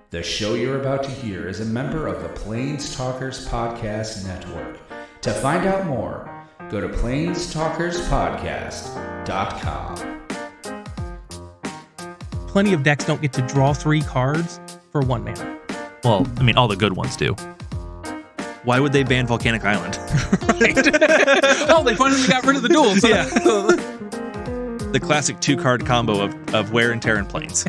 The show you're about to hear is a member of the Plains Talkers Podcast Network. To find out more, go to plainstalkerspodcast.com. Plenty of decks don't get to draw 3 cards for 1 mana. Well, I mean, all the good ones do. Why would they ban Volcanic Island? Right. Oh, they finally got rid of the duels. Yeah. The classic 2-card combo of Wear and Tear and Plains.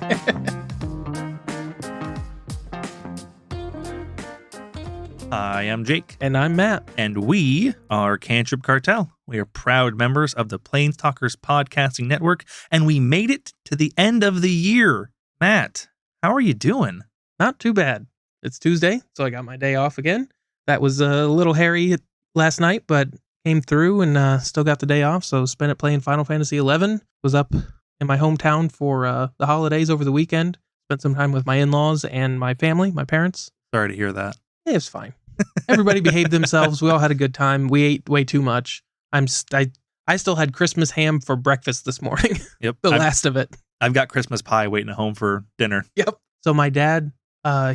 I am Jake. And I'm Matt. And we are Cantrip Cartel. We are proud members of the Plains Talkers Podcasting Network, and we made it to the end of the year. Matt, how are you doing? Not too bad. It's Tuesday, so I got my day off again. That was a little hairy last night, but came through and still got the day off, so spent it playing Final Fantasy XI. Was up in my hometown for the holidays over the weekend. Spent some time with my in-laws and my family, my parents. Sorry to hear that. It was fine. Everybody behaved themselves. We all had a good time. We ate way too much. I still had Christmas ham for breakfast this morning. Yep. Last of it. I've got Christmas pie waiting at home for dinner. Yep. So my dad,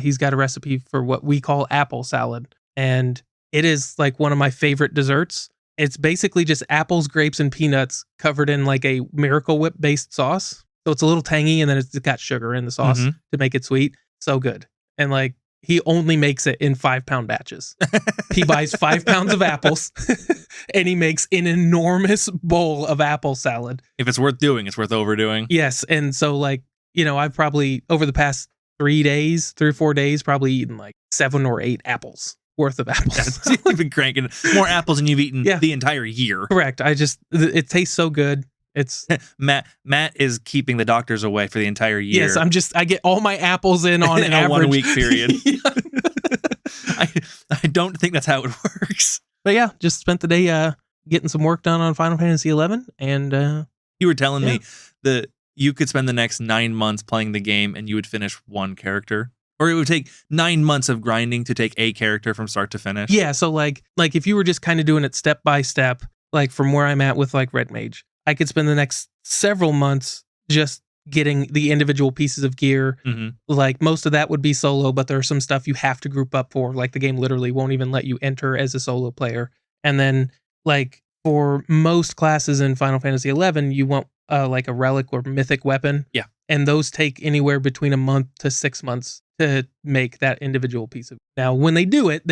he's got a recipe for what we call apple salad. And it is like one of my favorite desserts. It's basically just apples, grapes, and peanuts covered in like a Miracle Whip based sauce. So it's a little tangy, and then it's got sugar in the sauce to make it sweet. So good. And like, he only makes it in 5-pound batches. He buys 5 pounds of apples and he makes an enormous bowl of apple salad. If it's worth doing, it's worth overdoing. Yes. And so like, you know, I've probably over the past 3 or 4 days, probably eaten like 7 or 8 apples worth of apples. You've been cranking more apples than you've eaten the entire year. Correct. It tastes so good. It's Matt is keeping the doctors away for the entire year. Yes, I get all my apples in on average. A 1 week period. I don't think that's how it works. But yeah, just spent the day getting some work done on Final Fantasy XI, and you were telling me that you could spend the next 9 months playing the game and you would finish 1 character. Or it would take 9 months of grinding to take a character from start to finish. Yeah, so like if you were just kind of doing it step by step, like from where I'm at with like Red Mage, I could spend the next several months just getting the individual pieces of gear. Like most of that would be solo, but there's some stuff you have to group up for. Like the game literally won't even let you enter as a solo player. And then like for most classes in Final Fantasy XI, you want like a relic or mythic weapon. Yeah. And those take anywhere between a month to 6 months to make that individual piece of. Now, when they do it,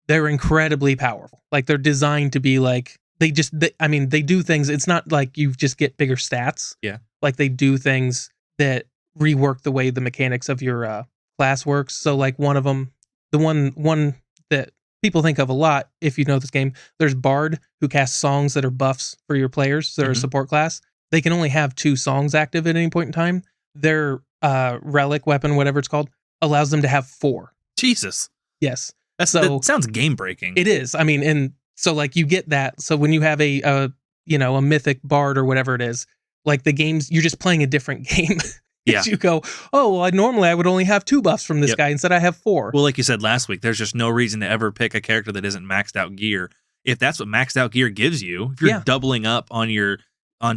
they're incredibly powerful. Like they're designed to be like, they do things. It's not like you just get bigger stats. Yeah. Like they do things that rework the way the mechanics of your class works. So like one of them, the one that people think of a lot, if you know this game, there's Bard, who casts songs that are buffs for your players. So they're a support class. They can only have 2 songs active at any point in time. Their relic weapon, whatever it's called, allows them to have 4. Jesus. Yes. That sounds game breaking. It is. I mean, and so like you get that. So when you have a mythic bard or whatever it is, like the games, you're just playing a different game. Yeah. You go, oh, well, normally I would only have 2 buffs from this guy. Instead I have 4. Well, like you said last week, there's just no reason to ever pick a character that isn't maxed out gear. If that's what maxed out gear gives you, if you're doubling up on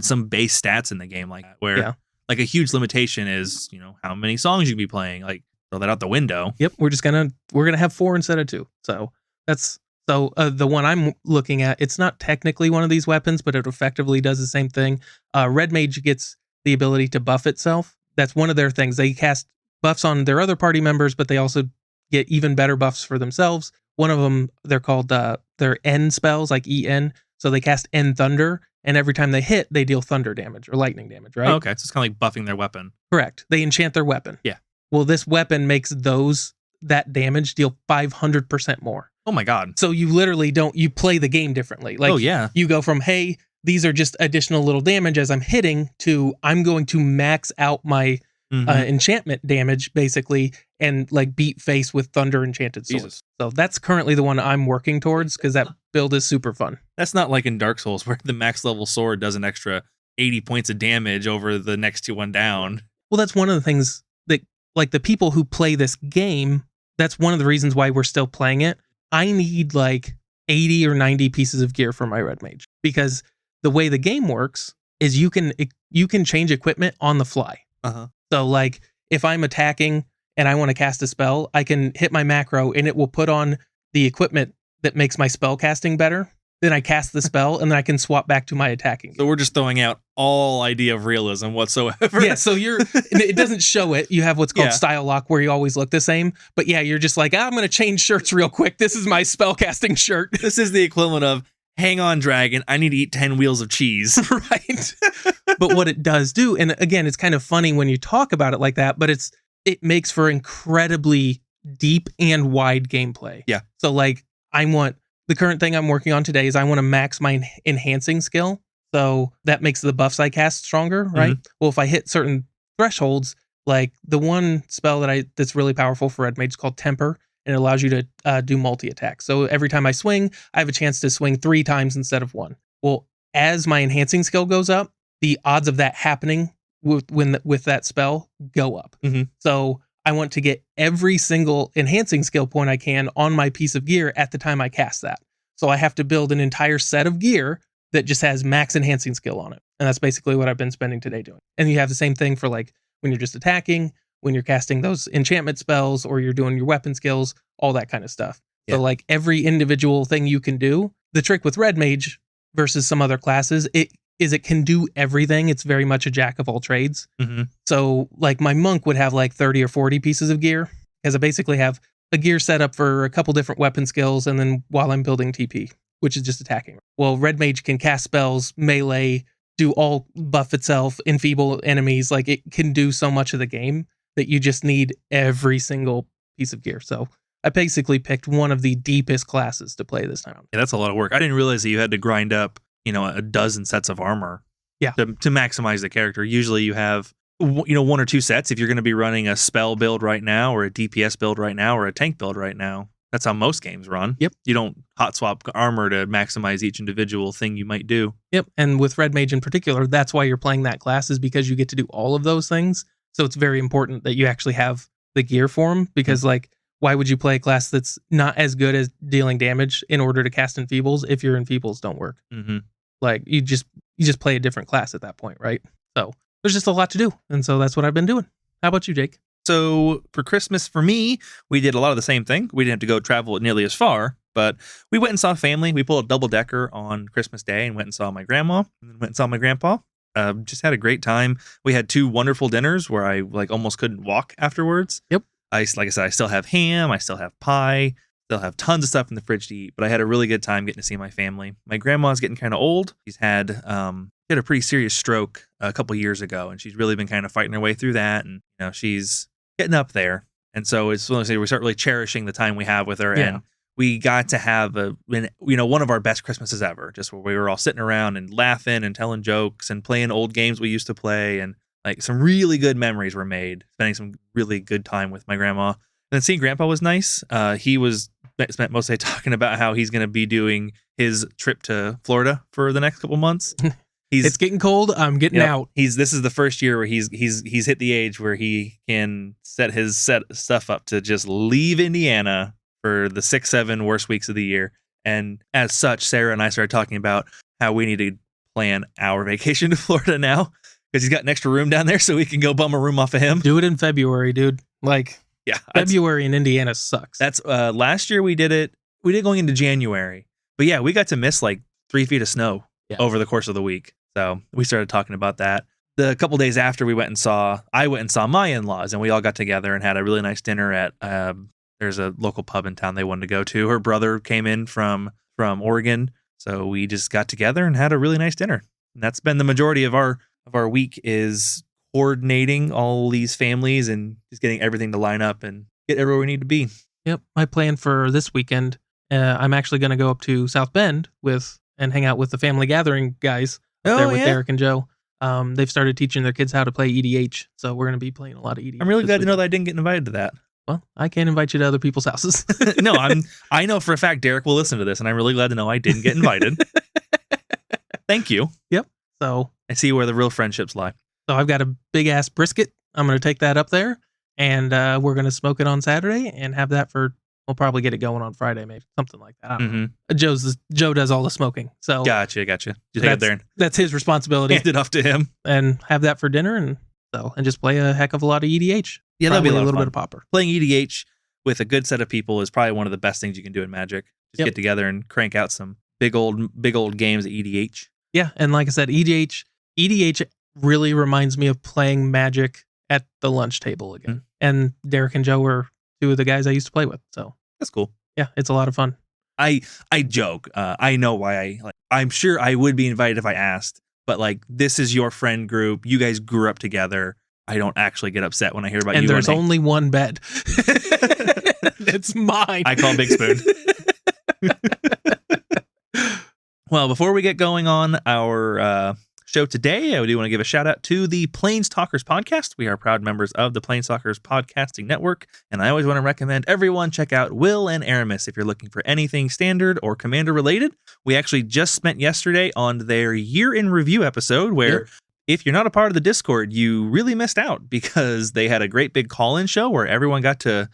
some base stats in the game like that, where like a huge limitation is, how many songs you can be playing, like throw that out the window. Yep. We're gonna have 4 instead of 2. So that's. So the one I'm looking at, it's not technically one of these weapons, but it effectively does the same thing. Red Mage gets the ability to buff itself. That's one of their things. They cast buffs on their other party members, but they also get even better buffs for themselves. One of them, they're called their N spells, like EN. So they cast N Thunder, and every time they hit, they deal thunder damage or lightning damage, right? Oh, okay, so it's kind of like buffing their weapon. Correct. They enchant their weapon. Yeah. Well, this weapon makes that damage deal 500% more. Oh my God. So you literally you play the game differently. Like, you go from, hey, these are just additional little damage as I'm hitting, to I'm going to max out my enchantment damage, basically, and like beat face with thunder enchanted swords. Jesus. So that's currently the one I'm working towards, because that build is super fun. That's not like in Dark Souls where the max level sword does an extra 80 points of damage over the next one down. Well, that's one of the things that, like, the people who play this game, that's one of the reasons why we're still playing it. I need like 80 or 90 pieces of gear for my Red Mage, because the way the game works is you can change equipment on the fly. So like if I'm attacking and I want to cast a spell, I can hit my macro and it will put on the equipment that makes my spell casting better. Then I cast the spell, and then I can swap back to my attacking. So we're just throwing out all idea of realism whatsoever. Yeah, so it doesn't show it. You have what's called style lock, where you always look the same. But yeah, you're just like, I'm going to change shirts real quick. This is my spell casting shirt. This is the equivalent of, hang on, dragon, I need to eat 10 wheels of cheese. Right. But what it does do, and again, it's kind of funny when you talk about it like that, but it makes for incredibly deep and wide gameplay. Yeah. So like, the current thing I'm working on today is I want to max my enhancing skill. So that makes the buffs I cast stronger, right? Mm-hmm. Well, if I hit certain thresholds, like the one spell that's really powerful for Red Mage is called Temper, and it allows you to do multi-attacks. So every time I swing, I have a chance to swing 3 times instead of 1. Well, as my enhancing skill goes up, the odds of that happening with that spell go up. Mm-hmm. So I want to get every single enhancing skill point I can on my piece of gear at the time I cast that. So I have to build an entire set of gear that just has max enhancing skill on it. And that's basically what I've been spending today doing. And you have the same thing for like when you're just attacking, when you're casting those enchantment spells, or you're doing your weapon skills, all that kind of stuff. Yeah. So like every individual thing you can do. The trick with Red Mage versus some other classes, it can do everything. It's very much a jack of all trades. Mm-hmm. So like my monk would have like 30 or 40 pieces of gear, because I basically have a gear set up for a couple different weapon skills, and then while I'm building TP, which is just attacking. Well, Red Mage can cast spells, melee, do all buff itself, enfeeble enemies. Like it can do so much of the game that you just need every single piece of gear. So I basically picked one of the deepest classes to play this time. Yeah, that's a lot of work. I didn't realize that you had to grind up a dozen sets of armor to maximize the character. Usually you have 1 or 2 sets if you're going to be running a spell build right now, or a DPS build right now, or a tank build right now. That's how most games run. Yep. You don't hot swap armor to maximize each individual thing you might do. Yep. And with Red Mage in particular, that's why you're playing that class, is because you get to do all of those things. So it's very important that you actually have the gear for them, because like, why would you play a class that's not as good as dealing damage in order to cast Enfeebles if your Enfeebles don't work? Mm-hmm. Like you just play a different class at that point, right? So there's just a lot to do, and so that's what I've been doing. How about you, Jake? So for Christmas, for me, we did a lot of the same thing. We didn't have to go travel nearly as far, but we went and saw family. We pulled a double-decker on Christmas Day and went and saw my grandma, and then went and saw my grandpa. Just had a great time. We had 2 wonderful dinners where I like almost couldn't walk afterwards. Yep. Like I said, I still have ham, I still have pie, still have tons of stuff in the fridge to eat, but I had a really good time getting to see my family. My grandma's getting kind of old. She's had a pretty serious stroke a couple years ago, and she's really been kind of fighting her way through that, and she's getting up there. And so it's one of those things, we start really cherishing the time we have with her. Yeah. And we got to have one of our best Christmases ever, just where we were all sitting around and laughing and telling jokes and playing old games we used to play, and like some really good memories were made, spending some really good time with my grandma. And then seeing Grandpa was nice. He spent most of the day talking about how he's going to be doing his trip to Florida for the next couple months. It's getting cold. I'm getting out. This is the first year where he's hit the age where he can set stuff up to just leave Indiana for the 6-7 worst weeks of the year. And as such, Sarah and I started talking about how we need to plan our vacation to Florida now, because he's got an extra room down there, so we can go bum a room off of him. Do it in February, dude. Like, yeah, February in Indiana sucks. That's last year we did it. We did going into January, but yeah, we got to miss like 3 feet of snow over the course of the week. So we started talking about that. The couple days after I went and saw my in-laws, and we all got together and had a really nice dinner at there's a local pub in town they wanted to go to. Her brother came in from Oregon, so we just got together and had a really nice dinner. And that's been the majority of our week, is coordinating all these families and just getting everything to line up and get everywhere we need to be. Yep. My plan for this weekend, I'm actually going to go up to South Bend and hang out with the family gathering guys there with Derek and Joe. They've started teaching their kids how to play EDH, so we're going to be playing a lot of EDH. I'm really glad to know that I didn't get invited to that. Well, I can't invite you to other people's houses. No, I know for a fact Derek will listen to this, and I'm really glad to know I didn't get invited. Thank you. Yep. So I see where the real friendships lie. So I've got a big ass brisket. I'm going to take that up there, and we're going to smoke it on Saturday and have that we'll probably get it going on Friday, maybe something like that. I don't know. Joe does all the smoking. So gotcha. You take it there. That's his responsibility. Hand it off to him and have that for dinner, and just play a heck of a lot of EDH. Yeah, that'll be a little fun. bit of Pauper. Playing EDH with a good set of people is probably one of the best things you can do in Magic. Just get together and crank out some big old games of EDH. Yeah, and like I said, EDH really reminds me of playing Magic at the lunch table again. Mm-hmm. And Derek and Joe were two of the guys I used to play with. So that's cool. Yeah, it's a lot of fun. I joke. I know why I'm sure I would be invited if I asked, but like, this is your friend group. You guys grew up together. I don't actually get upset when I hear about you. And there's only one bed. It's mine. I call Big Spoon. Well, before we get going on our show today, I do want to give a shout out to the Planestalkers podcast. We are proud members of the Planestalkers podcasting network, and I always want to recommend everyone check out Will and Aramis if you're looking for anything standard or commander related. We actually just spent yesterday on their year in review episode where if you're not a part of the Discord, you really missed out because they had a great big call-in show where everyone got to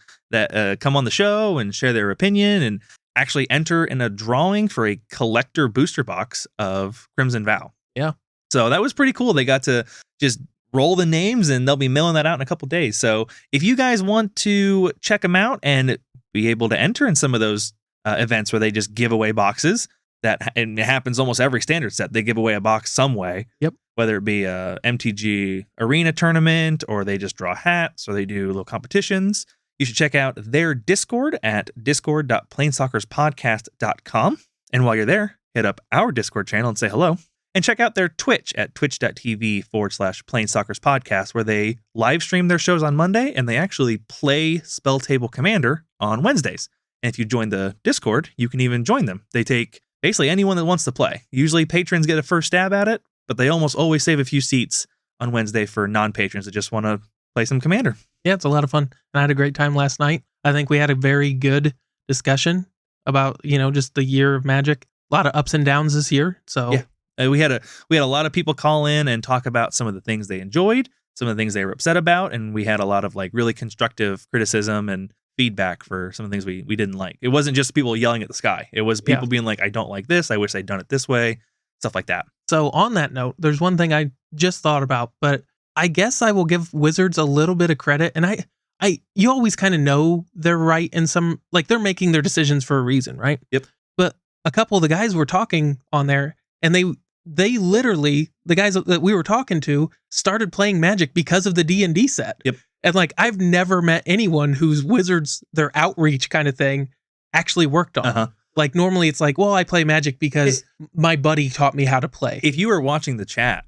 come on the show and share their opinion and actually enter in a drawing for a collector booster box of Crimson Vow. Yeah. So that was pretty cool. They got to just roll the names and they'll be mailing that out in a couple days. So if you guys want to check them out and be able to enter in some of those events where they just give away boxes, and it happens almost every standard set. They give away a box some way. Yep. Whether it be a MTG arena tournament or they just draw hats or they do little competitions. You should check out their Discord at discord.planestalkerspodcast.com. And while you're there, hit up our Discord channel and say hello. And check out their Twitch at twitch.tv/planestalkerspodcast, where they live stream their shows on Monday and they actually play Spell Table Commander on Wednesdays. And if you join the Discord, you can even join them. They take basically anyone that wants to play. Usually patrons get a first stab at it, but they almost always save a few seats on Wednesday for non-patrons that just want to play some Commander. Yeah, it's a lot of fun. And I had a great time last night. I think we had a very good discussion about, just the year of Magic. A lot of ups and downs this year. So yeah, we had a lot of people call in and talk about some of the things they enjoyed, some of the things they were upset about, and we had a lot of like really constructive criticism and feedback for some of the things we didn't like. It wasn't just people yelling at the sky. It was people being like, I don't like this. I wish I'd done it this way. Stuff like that. So on that note, there's one thing I just thought about, but I guess I will give Wizards a little bit of credit. And you always kind of know they're right in some, like they're making their decisions for a reason, right? Yep. But a couple of the guys were talking on there and they literally, the guys that we were talking to started playing Magic because of the D&D set. Yep. And like, I've never met anyone whose Wizards, their outreach kind of thing actually worked on. Uh-huh. Like normally it's like, well, I play Magic because my buddy taught me how to play. If you were watching the chat,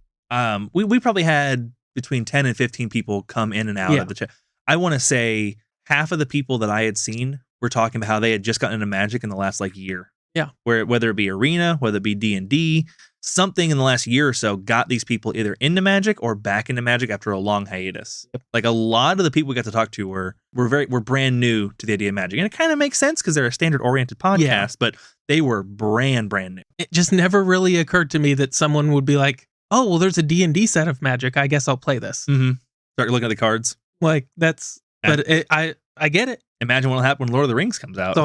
we probably had between 10 and 15 people come in and out of the chat. I want to say half of the people that I had seen were talking about how they had just gotten into Magic in the last year. Yeah. Whether it be Arena, whether it be D&D, something in the last year or so got these people either into Magic or back into Magic after a long hiatus. Yep. Like a lot of the people we got to talk to were brand new to the idea of Magic. And it kind of makes sense because they're a standard oriented podcast, but they were brand new. It just never really occurred to me that someone would be like, oh, well, there's a D&D set of Magic. I guess I'll play this. Mm-hmm. Start looking at the cards. Like but I get it. Imagine what'll happen when Lord of the Rings comes out. So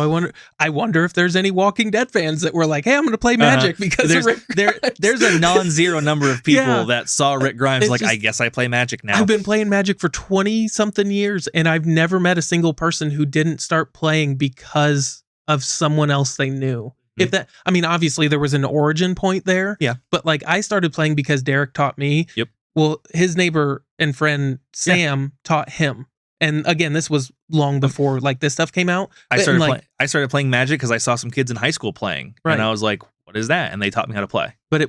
I wonder if there's any Walking Dead fans that were like, hey, I'm going to play Magic because of Rick Grimes. There's a non-zero number of people that saw Rick Grimes I guess I play Magic now. I've been playing Magic for 20-something years, and I've never met a single person who didn't start playing because of someone else they knew. Obviously there was an origin point there. Yeah. But like I started playing because Derek taught me. Yep. Well, his neighbor and friend Sam taught him. And again, this was long before like this stuff came out. I started playing Magic because I saw some kids in high school playing. Right. And I was like, what is that? And they taught me how to play. But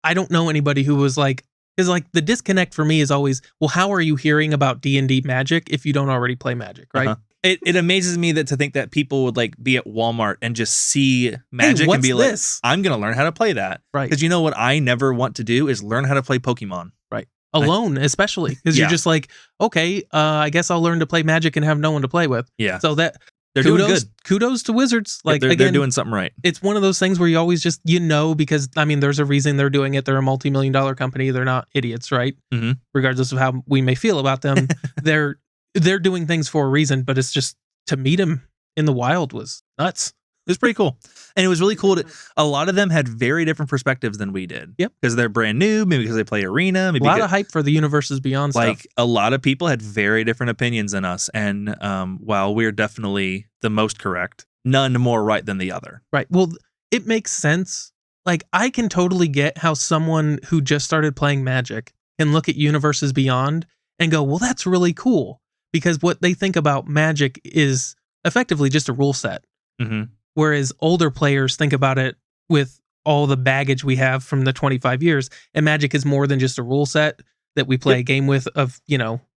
I don't know anybody who was like, because like the disconnect for me is always, well, how are you hearing about D&D Magic if you don't already play Magic, right? Uh-huh. It amazes me to think that people would like be at Walmart and just see Magic and be like, I'm going to learn how to play that. Right. Because you know what I never want to do is learn how to play Pokemon. Right. Alone, especially. Because you're just like, okay, I guess I'll learn to play Magic and have no one to play with. Yeah. So that they're doing good. Kudos to Wizards. Like they're doing something right. It's one of those things where you always just, because there's a reason they're doing it. They're a multi-million-dollar company. They're not idiots, right? Mm-hmm. Regardless of how we may feel about them. They're doing things for a reason, but it's just to meet them in the wild was nuts. was pretty cool. And it was really cool. A lot of them had very different perspectives than we did. Yep. Because they're brand new, maybe because they play Arena. Maybe a lot of hype for the Universes Beyond stuff. Like, a lot of people had very different opinions than us. And while we're definitely the most correct, none more right than the other. Right. Well, it makes sense. Like, I can totally get how someone who just started playing Magic can look at Universes Beyond and go, well, that's really cool. Because what they think about Magic is effectively just a rule set. Mm-hmm. Whereas older players think about it with all the baggage we have from the 25 years. And Magic is more than just a rule set that we play a game with of,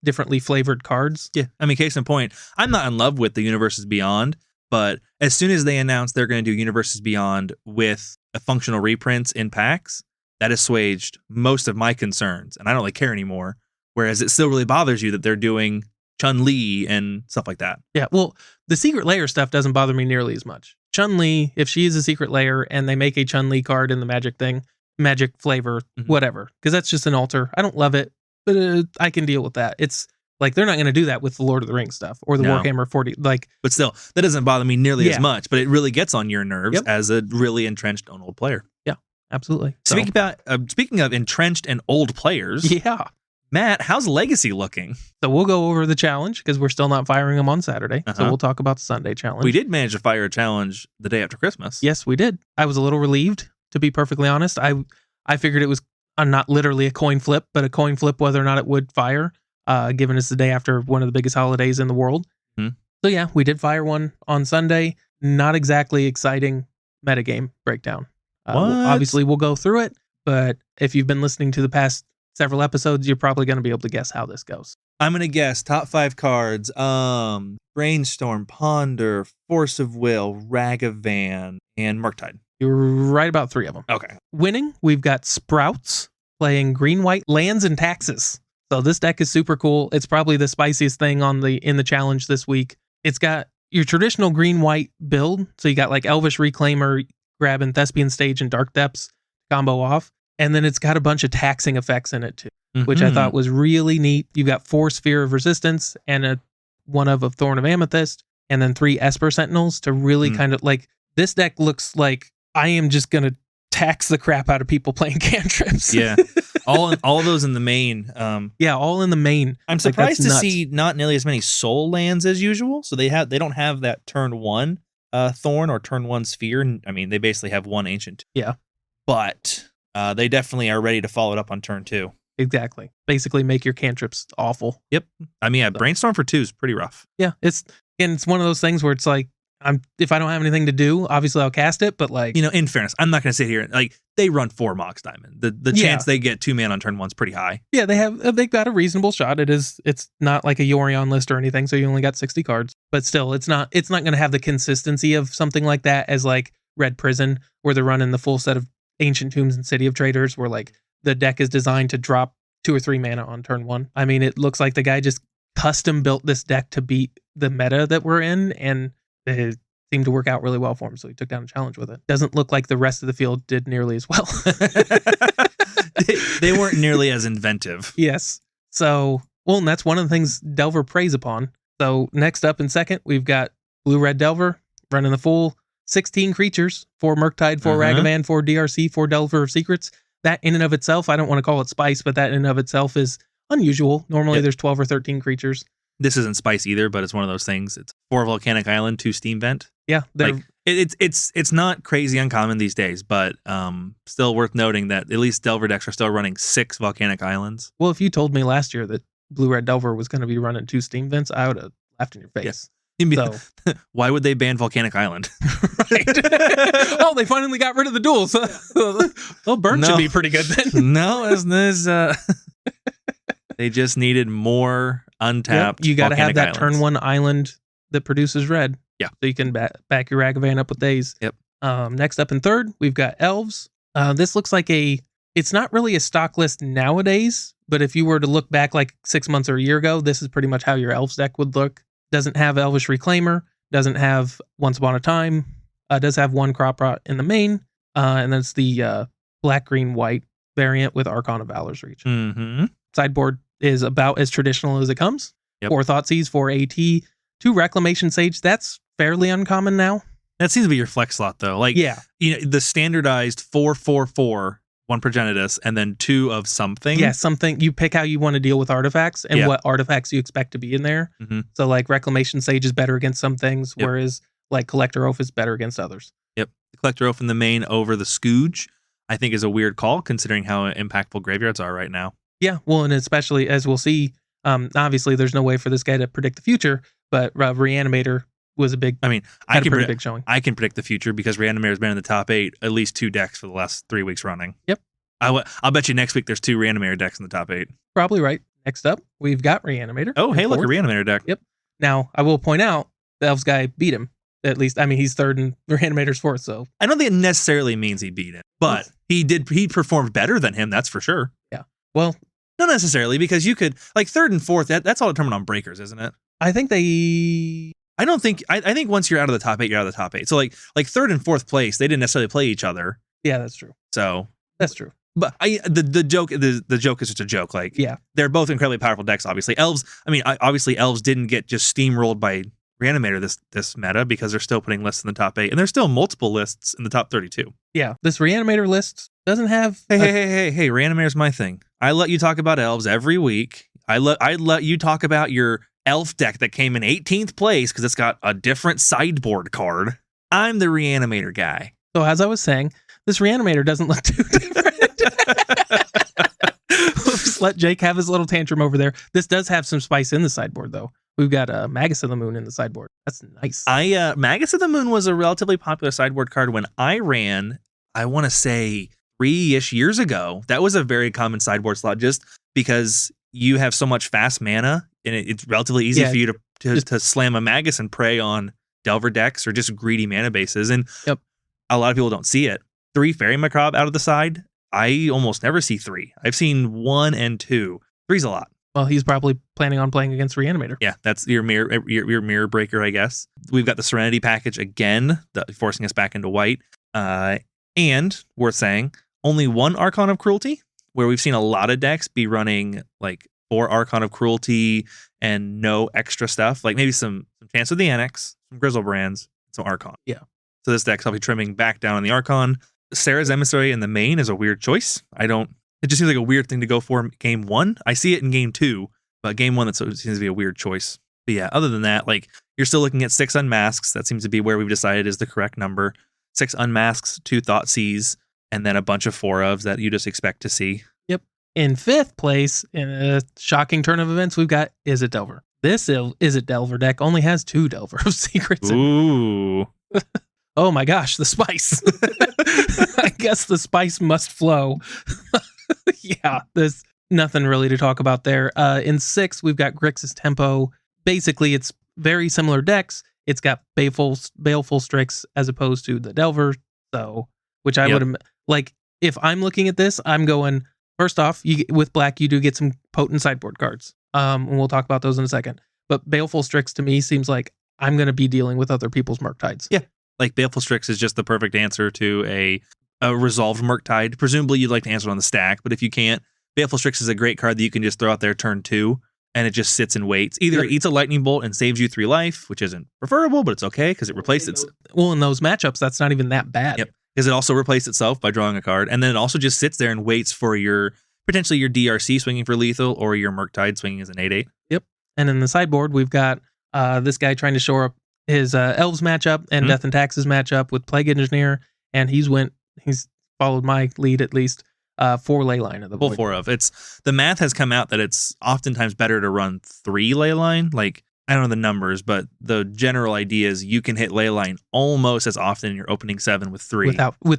differently flavored cards. Yeah. I mean, case in point, I'm not in love with the Universes Beyond, but as soon as they announced they're going to do Universes Beyond with a functional reprints in packs, that assuaged most of my concerns. And I don't really care anymore. Whereas it still really bothers you that they're doing Chun-Li and stuff like that. Yeah, well, the secret layer stuff doesn't bother me nearly as much. Chun-Li, if she is a secret layer and they make a Chun-Li card in the Magic thing, Magic flavor, whatever, because that's just an alter. I don't love it, but I can deal with that. It's like they're not going to do that with the Lord of the Rings stuff or the Warhammer 40. But still, that doesn't bother me nearly as much, but it really gets on your nerves as a really entrenched and old player. Yeah, absolutely. Speaking of entrenched and old players. Yeah. Matt, how's Legacy looking? So we'll go over the challenge because we're still not firing them on Saturday. So we'll talk about the Sunday challenge. We did manage to fire a challenge the day after Christmas. Yes, we did. I was a little relieved, to be perfectly honest. I figured it was not literally a coin flip, but a coin flip whether or not it would fire, given it's the day after one of the biggest holidays in the world. Mm-hmm. So yeah, we did fire one on Sunday. Not exactly exciting metagame breakdown. Obviously, we'll go through it, but if you've been listening to the past several episodes, you're probably going to be able to guess how this goes. I'm going to guess top 5 cards. Brainstorm, Ponder, Force of Will, Ragavan, and Murktide. You're right about 3 of them. Okay. Winning, we've got Sprouts playing green-white lands and taxes. So this deck is super cool. It's probably the spiciest thing in the challenge this week. It's got your traditional green-white build. So you got like Elvish Reclaimer, grabbing Thespian Stage and Dark Depths combo off. And then it's got a bunch of taxing effects in it too, which I thought was really neat. You've got 4 Sphere of Resistance and one of Thorn of Amethyst, and then 3 Esper Sentinels to really kind of like, this deck looks like I am just going to tax the crap out of people playing cantrips. Yeah. All those in the main. Yeah, all in the main. I'm surprised to see not nearly as many soul lands as usual. So they don't have that turn 1 Thorn or turn 1 Sphere. I mean, they basically have 1 Ancient. Yeah. But they definitely are ready to follow it up on turn 2. Exactly. Basically make your cantrips awful. Yep. I mean, Brainstorm for 2 is pretty rough. Yeah. It's one of those things where it's like, if I don't have anything to do, obviously I'll cast it, but like... in fairness, I'm not going to sit here... Like, they run 4 Mox Diamond. The chance they get 2 mana on turn 1's pretty high. Yeah, they've got a reasonable shot. It's not like a Yorion list or anything, so you only got 60 cards. But still, it's not going to have the consistency of something like that as like Red Prison, where they're running the full set of Ancient Tombs and City of Traders, where like the deck is designed to drop 2 or 3 mana on turn 1. I mean, it looks like the guy just custom built this deck to beat the meta that we're in, and it seemed to work out really well for him, so he took down a challenge with it. Doesn't look like the rest of the field did nearly as well. they weren't nearly as inventive. Yes. So, and that's one of the things Delver preys upon. So next up in second, we've got Blue-Red Delver running the full 16 creatures, 4 Murktide, 4 Ragavan, 4 DRC, 4 Delver of Secrets. That in and of itself, I don't want to call it spice, but that in and of itself is unusual. Normally there's 12 or 13 creatures. This isn't spice either, but it's one of those things. It's 4 Volcanic Island, 2 Steam Vent. Yeah. It's not crazy uncommon these days, but still worth noting that at least Delver decks are still running 6 Volcanic Islands. Well, if you told me last year that Blue-Red Delver was going to be running 2 Steam Vents, I would have laughed in your face. Yeah. So. Why would they ban Volcanic Island? Right. Oh, they finally got rid of the duels. Well, Burn should be pretty good then. No, they just needed more untapped. Yep, you got to have that islands. turn 1 island that produces red. Yeah. So you can back your Ragavan up with these. Yep. Next up in third, we've got Elves. This looks like it's not really a stock list nowadays, but if you were to look back like 6 months or a year ago, this is pretty much how your Elves deck would look. Doesn't have Elvish Reclaimer, doesn't have Once Upon a Time, does have 1 Crop Rot in the main, and that's the black-green-white variant with Archon of Valor's Reach. Mm-hmm. Sideboard is about as traditional as it comes. Yep. 4 Thoughtseize, 4 AT, 2 Reclamation Sage. That's fairly uncommon now. That seems to be your flex slot, though. Like, the standardized 4/4/4, 1 Progenitus, and then 2 of something. Yeah, something. You pick how you want to deal with artifacts and what artifacts you expect to be in there. Mm-hmm. So, like, Reclamation Sage is better against some things, whereas, like, Collector Oath is better against others. Yep. The Collector Oath in the main over the Scooge, I think, is a weird call, considering how impactful graveyards are right now. Yeah, well, and especially, as we'll see, obviously, there's no way for this guy to predict the future, but Reanimator was a big. I mean, I can big showing. I can predict the future because Reanimator has been in the top 8 at least 2 decks for the last 3 weeks running. Yep. I'll bet you next week there's 2 Reanimator decks in the top 8. Probably right. Next up, we've got Reanimator. Oh, hey, look, a Reanimator deck. Yep. Now, I will point out the Elves guy beat him. At least, I mean, he's 3rd and Reanimator's 4th. So I don't think it necessarily means he beat him, but he performed better than him. That's for sure. Yeah. Well, not necessarily, because you could, like, 3rd and 4th. That's all determined on breakers, isn't it? I think I think once you're out of the top 8, you're out of the top 8. So like 3rd and 4th place, they didn't necessarily play each other. Yeah, that's true. So that's true. But the joke is just a joke. Like, they're both incredibly powerful decks. Obviously, Elves. I mean, obviously, Elves didn't get just steamrolled by Reanimator this meta because they're still putting lists in the top 8, and there's still multiple lists in the top 32. Yeah, this Reanimator list doesn't have. Hey! Reanimator's my thing. I let you talk about Elves every week. I let you talk about your Elf deck that came in 18th place because it's got a different sideboard card. I'm the Reanimator guy. So as I was saying, this Reanimator doesn't look too different. Just let Jake have his little tantrum over there. This does have some spice in the sideboard, though. We've got Magus of the Moon in the sideboard. That's nice. Magus of the Moon was a relatively popular sideboard card when I ran, I want to say 3-ish years ago. That was a very common sideboard slot just because you have so much fast mana and it's relatively easy for you to slam a Magus and prey on Delver decks or just greedy mana bases. And a lot of people don't see it. 3 Fairy Macabre out of the side. I almost never see 3. I've seen 1 and 2. 3's a lot. Well, he's probably planning on playing against Reanimator. Yeah, that's your mirror breaker, I guess. We've got the Serenity package again, forcing us back into white. And worth saying, only 1 Archon of Cruelty, where we've seen a lot of decks be running like 4 Archon of Cruelty and no extra stuff, like maybe some Chance of the Annex, some Grizzlebrands, some Archon. Yeah. So this deck's probably trimming back down on the Archon. Sarah's Emissary in the main is a weird choice. It just seems like a weird thing to go for game 1. I see it in game 2, but game 1, that seems to be a weird choice. But yeah, other than that, like, you're still looking at 6 Unmasks. That seems to be where we've decided is the correct number. 6 Unmasks, 2 Thoughtseize, and then a bunch of 4 ofs that you just expect to see. Yep. In 5th place, in a shocking turn of events, we've got Is It Delver. This Is It Delver deck only has 2 Delver of Secrets. Ooh. Oh my gosh, the spice. I guess the spice must flow. Yeah, there's nothing really to talk about there. In 6, we've got Grixis Tempo. Basically, it's very similar decks. It's got Baleful Strix as opposed to the Delver. So, which I would, like, if I'm looking at this, I'm going, first off, with black, you do get some potent sideboard cards. And we'll talk about those in a second. But Baleful Strix to me seems like I'm going to be dealing with other people's Murktides. Yeah. Like, Baleful Strix is just the perfect answer to a resolved Murktide. Presumably, you'd like to answer it on the stack, but if you can't, Baleful Strix is a great card that you can just throw out there turn 2, and it just sits and waits. Either it eats a Lightning Bolt and saves you 3 life, which isn't preferable, but it's okay because it replaced itself. Well, in those matchups, that's not even that bad. Yep, because it also replaced itself by drawing a card, and then it also just sits there and waits for potentially your DRC swinging for lethal or your Murktide swinging as an 8/8. Yep, and in the sideboard, we've got this guy trying to shore up his Elves matchup and Death and Taxes matchup with Plague Engineer, and he's followed my lead at least. 4 Leyline of the Void. 4 of. The math has come out that it's oftentimes better to run 3 Leyline. Like, I don't know the numbers, but the general idea is you can hit Leyline almost as often in your opening 7 with 3.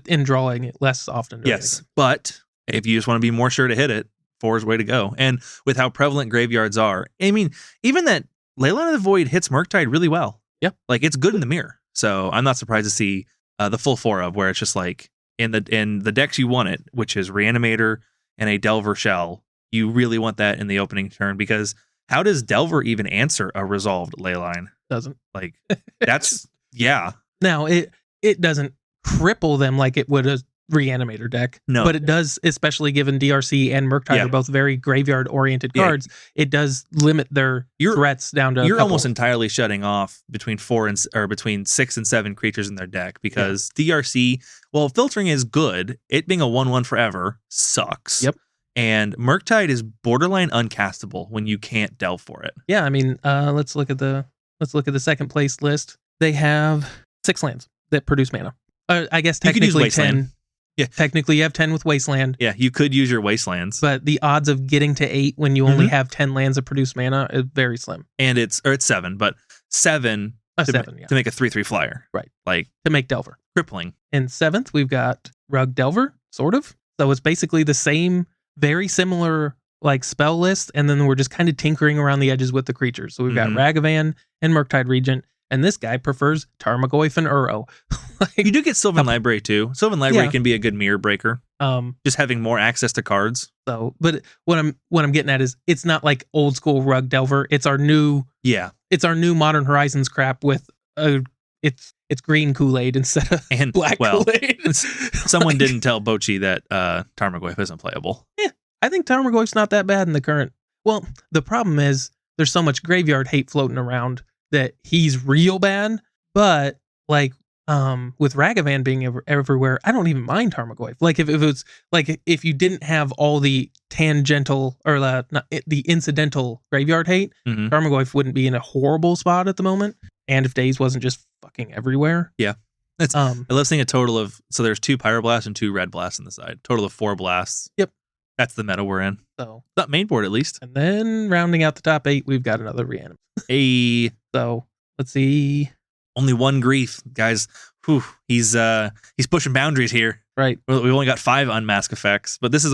In drawing it less often. Yes, but if you just want to be more sure to hit it, 4 is the way to go. And with how prevalent graveyards are, I mean, even that Leyline of the Void hits Murktide really well. Yeah. Like, it's good in the mirror. So I'm not surprised to see the full 4 of, where it's just like, in the decks you want it, which is Reanimator and a Delver Shell, you really want that in the opening turn, because how does Delver even answer a resolved Leyline? Doesn't. Like, that's, yeah. Now, it doesn't cripple them like it would Reanimator deck. No. But it does, especially given DRC and Murktide are both very graveyard-oriented cards, it does limit their threats down to You're almost entirely shutting off between 6 and 7 creatures in their deck because DRC, well, filtering is good. It being a 1/1 forever sucks. Yep. And Murktide is borderline uncastable when you can't delve for it. Yeah, I mean, let's look at the second place list. They have 6 lands that produce mana. I guess technically 10. Yeah. Technically, you have 10 with Wasteland. Yeah, you could use your Wastelands. But the odds of getting to 8 when you only have 10 lands that produce mana is very slim. And it's 7, but 7 to make a 3/3 flyer. Right. Like to make Delver. Crippling. In 7th, we've got Rug Delver, sort of. So it's basically the same, very similar like spell list, and then we're just kind of tinkering around the edges with the creatures. So we've got Ragavan and Murktide Regent. And this guy prefers Tarmogoyf and Uro. You do get Sylvan Library too. Sylvan Library can be a good mirror breaker. Just having more access to cards. So, but what I'm getting at is it's not like old school Rug Delver. It's our new Modern Horizons crap with it's green Kool-Aid instead of black Kool-Aid. Someone didn't tell Bocchi that Tarmogoyf isn't playable. Yeah, I think Tarmogoyf's not that bad in the current. Well, the problem is there's so much graveyard hate floating around that he's real bad, but like with Ragavan being everywhere, I don't even mind Tarmogoyf. Like if it was like if you didn't have all the tangential or the incidental graveyard hate, Tarmogoyf wouldn't be in a horrible spot at the moment. And if Daze wasn't just fucking everywhere, I love seeing a total of there's 2 Pyroblasts and 2 Red Blasts on the side, total of 4 blasts. Yep, that's the meta we're in. So that main board at least. And then rounding out the top 8, we've got another Reanimate. So let's see. Only 1 grief, guys. Whew, he's pushing boundaries here. Right. We've only got 5 unmask effects, but this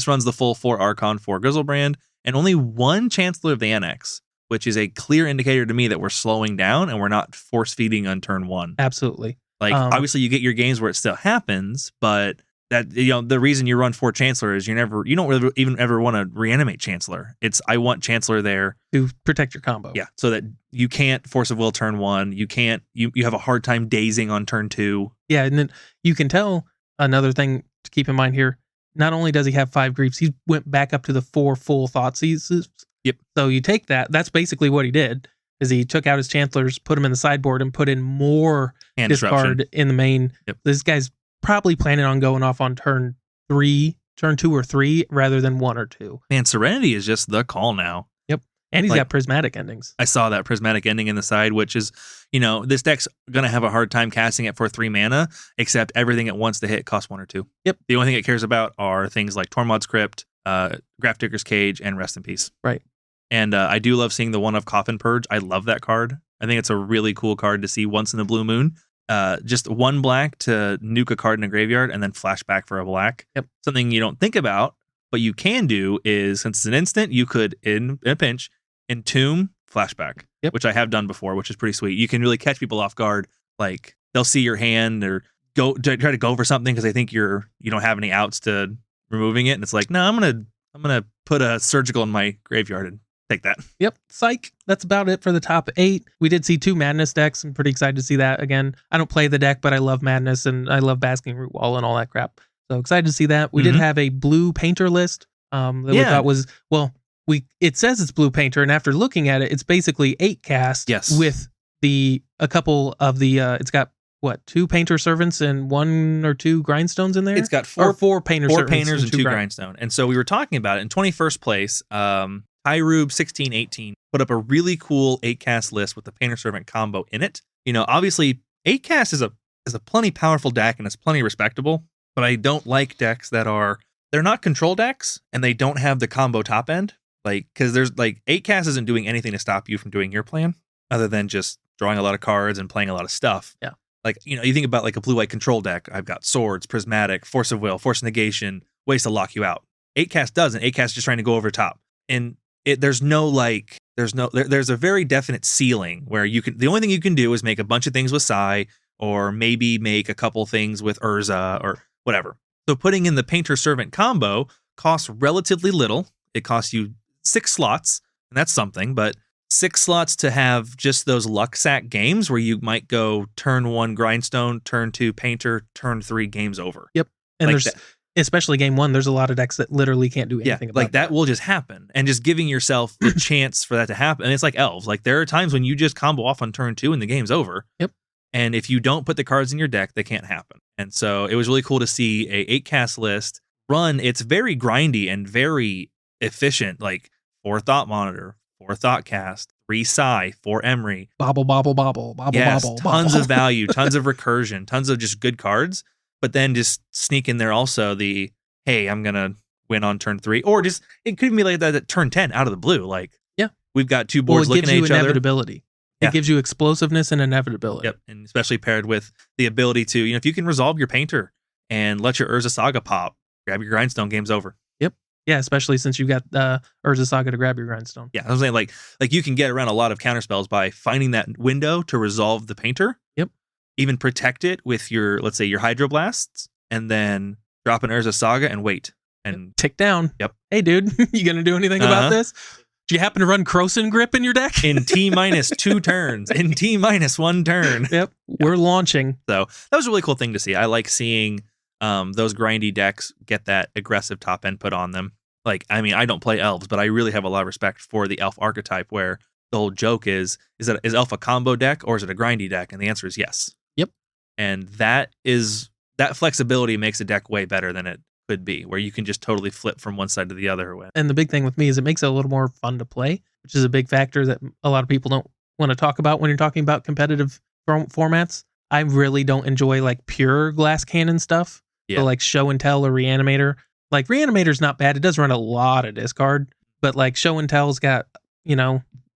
runs the full 4 Archon, 4 Grizzlebrand, and only 1 Chancellor of the Annex, which is a clear indicator to me that we're slowing down and we're not force feeding on turn 1. Absolutely. Like obviously you get your games where it still happens, but that the reason you run 4 Chancellor is you don't really even ever want to reanimate Chancellor. It's I want Chancellor there to protect your combo. Yeah, so that you can't Force of Will turn 1. You can't you have a hard time dazing on turn 2. Yeah, and then you can tell another thing to keep in mind here. Not only does he have 5 griefs, he went back up to the 4 full thought seizes. Yep. So you take that. That's basically what he did. Is he took out his Chancellors, put them in the sideboard, and put in more hand discard in the main. Yep. This guy's probably planning on going off on turn 2 or 3 rather than 1 or 2. Man, Serenity is just the call now. Yep. And he's got prismatic endings. I saw that prismatic ending in the side, which is, this deck's going to have a hard time casting it for 3 mana, except everything it wants to hit costs 1 or 2. Yep. The only thing it cares about are things like Tormod's Crypt, Grafdigger's Cage, and Rest in Peace. Right. And I do love seeing the one of Coffin Purge. I love that card. I think it's a really cool card to see once in the blue moon. Just 1 black to nuke a card in a graveyard and then flash back for a black. Yep. Something you don't think about, but you can do is, since it's an instant, you could, in a pinch, entomb flashback, which I have done before, which is pretty sweet. You can really catch people off guard. Like they'll see your hand or try to go for something because they think you don't have any outs to removing it, and it's like, no, I'm gonna put a surgical in my graveyard and take that. Yep. Psych. That's about it for the top 8. We did see 2 Madness decks. I'm pretty excited to see that again. I don't play the deck, but I love Madness and I love Basking Root Wall and all that crap. So excited to see that. We did have a blue painter list that we thought was, it says it's blue painter, and after looking at it, it's basically 8 cast with a couple of the, it's got 2 painter servants and 1 or 2 grindstones in there? It's got 4 painter four servants painters and 2 grindstone. And so we were talking about it in 21st place. Hyrube 1618 put up a really cool 8 cast list with the painter servant combo in it. Obviously 8 cast is a plenty powerful deck and it's plenty respectable, but I don't like decks they're not control decks and they don't have the combo top end. Like, because there's 8 cast isn't doing anything to stop you from doing your plan other than just drawing a lot of cards and playing a lot of stuff. Yeah. Like, you think about like a blue-white control deck. I've got Swords, Prismatic, Force of Will, Force Negation, ways to lock you out. 8 cast doesn't. 8 cast is just trying to go over top. And there's a very definite ceiling where the only thing you can do is make a bunch of things with Sigh or maybe make a couple things with Urza or whatever. So putting in the painter servant combo costs relatively little. It costs you 6 slots, and that's something, but 6 slots to have just those luck sack games where you might go turn 1 grindstone, turn 2 painter, turn 3 games over. Yep. And like there's, especially game 1, there's a lot of decks that literally can't do anything about like that will just happen. And just giving yourself the chance for that to happen. And it's like elves. Like there are times when you just combo off on turn 2 and the game's over. Yep. And if you don't put the cards in your deck, they can't happen. And so it was really cool to see a 8 cast list run. It's very grindy and very efficient, like 4 Thought Monitor, 4 Thought Cast, 3 Sigh, 4 Emery. Bobble, bobble, bobble, bobble, Yes, bobble. tons bobble. of value, tons of recursion, tons of just good cards. But then just sneak in there also the, hey, I'm going to win on turn 3. Or just, it could be like that at turn 10 out of the blue. Like, we've got 2 boards looking at each other. Inevitability. It gives you explosiveness and inevitability. Yep, and especially paired with the ability to, if you can resolve your Painter and let your Urza Saga pop, grab your Grindstone, game's over. Yep. Yeah, especially since you got Urza Saga to grab your Grindstone. Yeah, I was saying like you can get around a lot of counterspells by finding that window to resolve the Painter. Yep. Even protect it with your, let's say, your Hydroblasts, and then drop an Urza Saga and wait. And tick down. Yep. Hey, dude, you going to do anything about this? Do you happen to run Croson Grip in your deck? In T-2 turns. In T-1 turn. Yep. We're launching. So that was a really cool thing to see. I like seeing those grindy decks get that aggressive top end put on them. Like, I mean, I don't play elves, but I really have a lot of respect for the elf archetype, where the whole joke is elf a combo deck or is it a grindy deck? And the answer is yes. Yep. And that flexibility makes a deck way better than it could be, where you can just totally flip from one side to the other. And the big thing with me is it makes it a little more fun to play, which is a big factor that a lot of people don't want to talk about when you're talking about competitive formats. I really don't enjoy like pure glass cannon stuff. Yeah. So like show and tell or reanimator. Like reanimator's not bad. It does run a lot of discard, but like show and tell's got,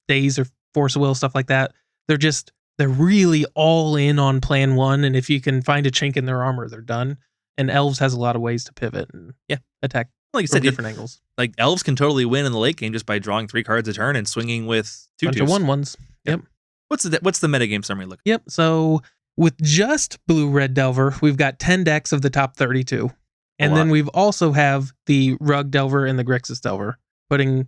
days or force of will, stuff like that. They're really all in on plan 1. And if you can find a chink in their armor, they're done. And elves has a lot of ways to pivot and attack like you said, different angles. Like elves can totally win in the late game just by drawing 3 cards a turn and swinging with 2/2s. Bunch of 1/1s. Yep. What's the metagame summary look? Yep. So with just blue-red Delver, we've got 10 decks of the top 32. And then we've also have the Rug Delver and the Grixis Delver, putting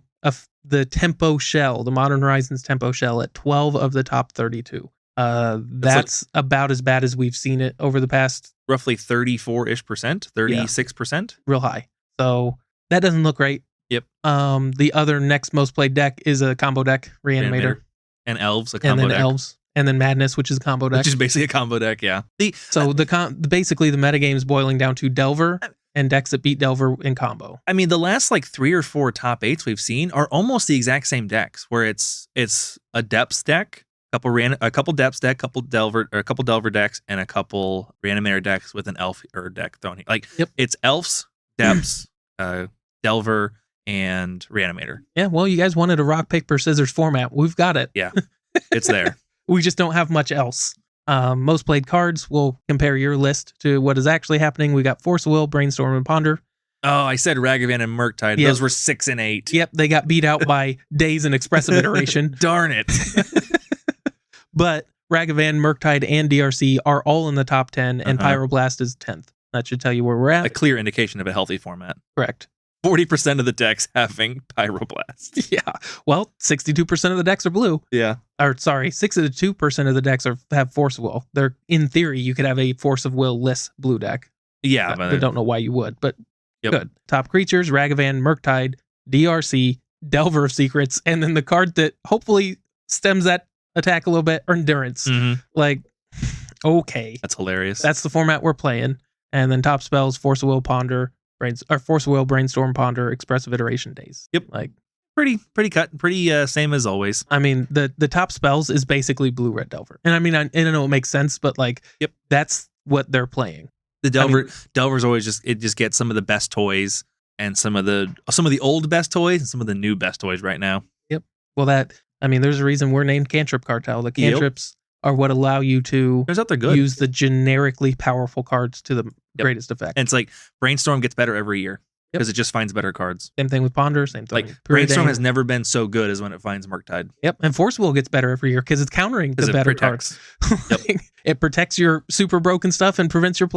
the Tempo Shell, the Modern Horizons Tempo Shell, at 12 of the top 32. That's about as bad as we've seen it over the past roughly 34-ish percent, 36%. Real high. So that doesn't look great. Yep. The other next most played deck is a combo deck, Reanimator. And Elves, a combo deck. And then deck. Elves. And then Madness, which is a combo deck. Which is basically a combo deck, yeah. Basically the metagame is boiling down to Delver and decks that beat Delver in combo. I mean, the last like 3 or 4 top 8s we've seen are almost the exact same decks, where it's a Depths deck, a couple Depths deck, a couple Delver decks, and a couple Reanimator decks with an Elf or deck thrown in. Like, it's Elves, Depths, Delver, and Reanimator. Yeah, well, you guys wanted a rock, paper, scissors format. We've got it. Yeah, it's there. We just don't have much else. Most played cards, we'll compare your list to what is actually happening. We got Force of Will, Brainstorm, and Ponder. Oh, I said Ragavan and Murktide. Yep. Those were 6 and 8. Yep, they got beat out by Days and Expressive Iteration. Darn it. But Ragavan, Murktide, and DRC are all in the top 10, and Pyroblast is 10th. That should tell you where we're at. A clear indication of a healthy format. Correct. 40% of the decks having Pyroblast. Yeah. Well, 62% of the decks are blue. Yeah. Or sorry, 62% of the decks have Force of Will. They're, in theory, you could have a Force of Will-less blue deck. Yeah. I don't know why you would, but good. Top creatures, Ragavan, Murktide, DRC, Delver of Secrets, and then the card that hopefully stems that attack a little bit, Endurance. Like, okay. That's hilarious. That's the format we're playing. And then top spells, Force of Will, Ponder, Force of Will, Brainstorm, Ponder, Expressive Iteration, Days. Yep. Like, pretty cut, pretty same as always. I mean, the top spells is basically blue, red Delver. And I mean, I know it makes sense, but like, that's what they're playing. The Delver's always just gets some of the best toys and some of the old best toys and some of the new best toys right now. Yep. Well, there's a reason we're named Cantrip Cartel. The cantrips are what allow you to use the generically powerful cards to the greatest effect. And it's like Brainstorm gets better every year because it just finds better cards. Same thing with Ponder, same thing. Like Brainstorm has never been so good as when it finds Murktide. Yep. And Force Will gets better every year because it's countering the better cards. It protects your super broken stuff and prevents your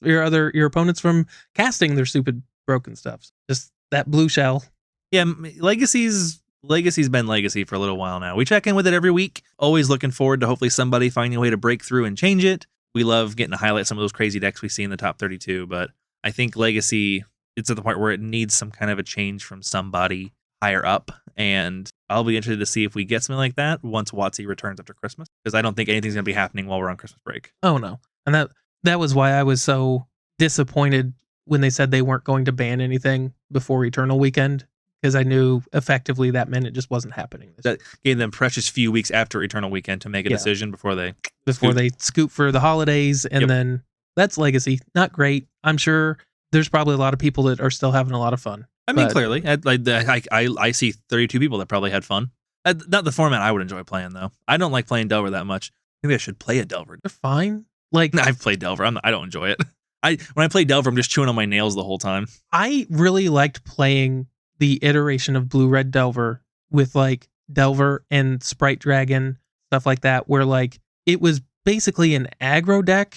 your opponents from casting their stupid broken stuff. Just that blue shell. Yeah, Legacy's been Legacy for a little while now. We check in with it every week. Always looking forward to hopefully somebody finding a way to break through and change it. We love getting to highlight some of those crazy decks we see in the top 32, but I think Legacy, it's at the point where it needs some kind of a change from somebody higher up. And I'll be interested to see if we get something like that once WotC returns after Christmas, because I don't think anything's going to be happening while we're on Christmas break. Oh, no. And that was why I was so disappointed when they said they weren't going to ban anything before Eternal Weekend, because I knew effectively that meant it just wasn't happening. That gave them precious few weeks after Eternal Weekend to make a decision before they scoop for the holidays. And then that's Legacy. Not great. I'm sure there's probably a lot of people that are still having a lot of fun. I mean, clearly, I see 32 people that probably had fun. Not the format I would enjoy playing, though. I don't like playing Delver that much. Maybe I should play a Delver. They're fine. Like, I've played Delver. I don't enjoy it. When I play Delver, I'm just chewing on my nails the whole time. I really liked playing the iteration of Blue Red Delver with like Delver and Sprite Dragon, stuff like that, where like it was basically an aggro deck,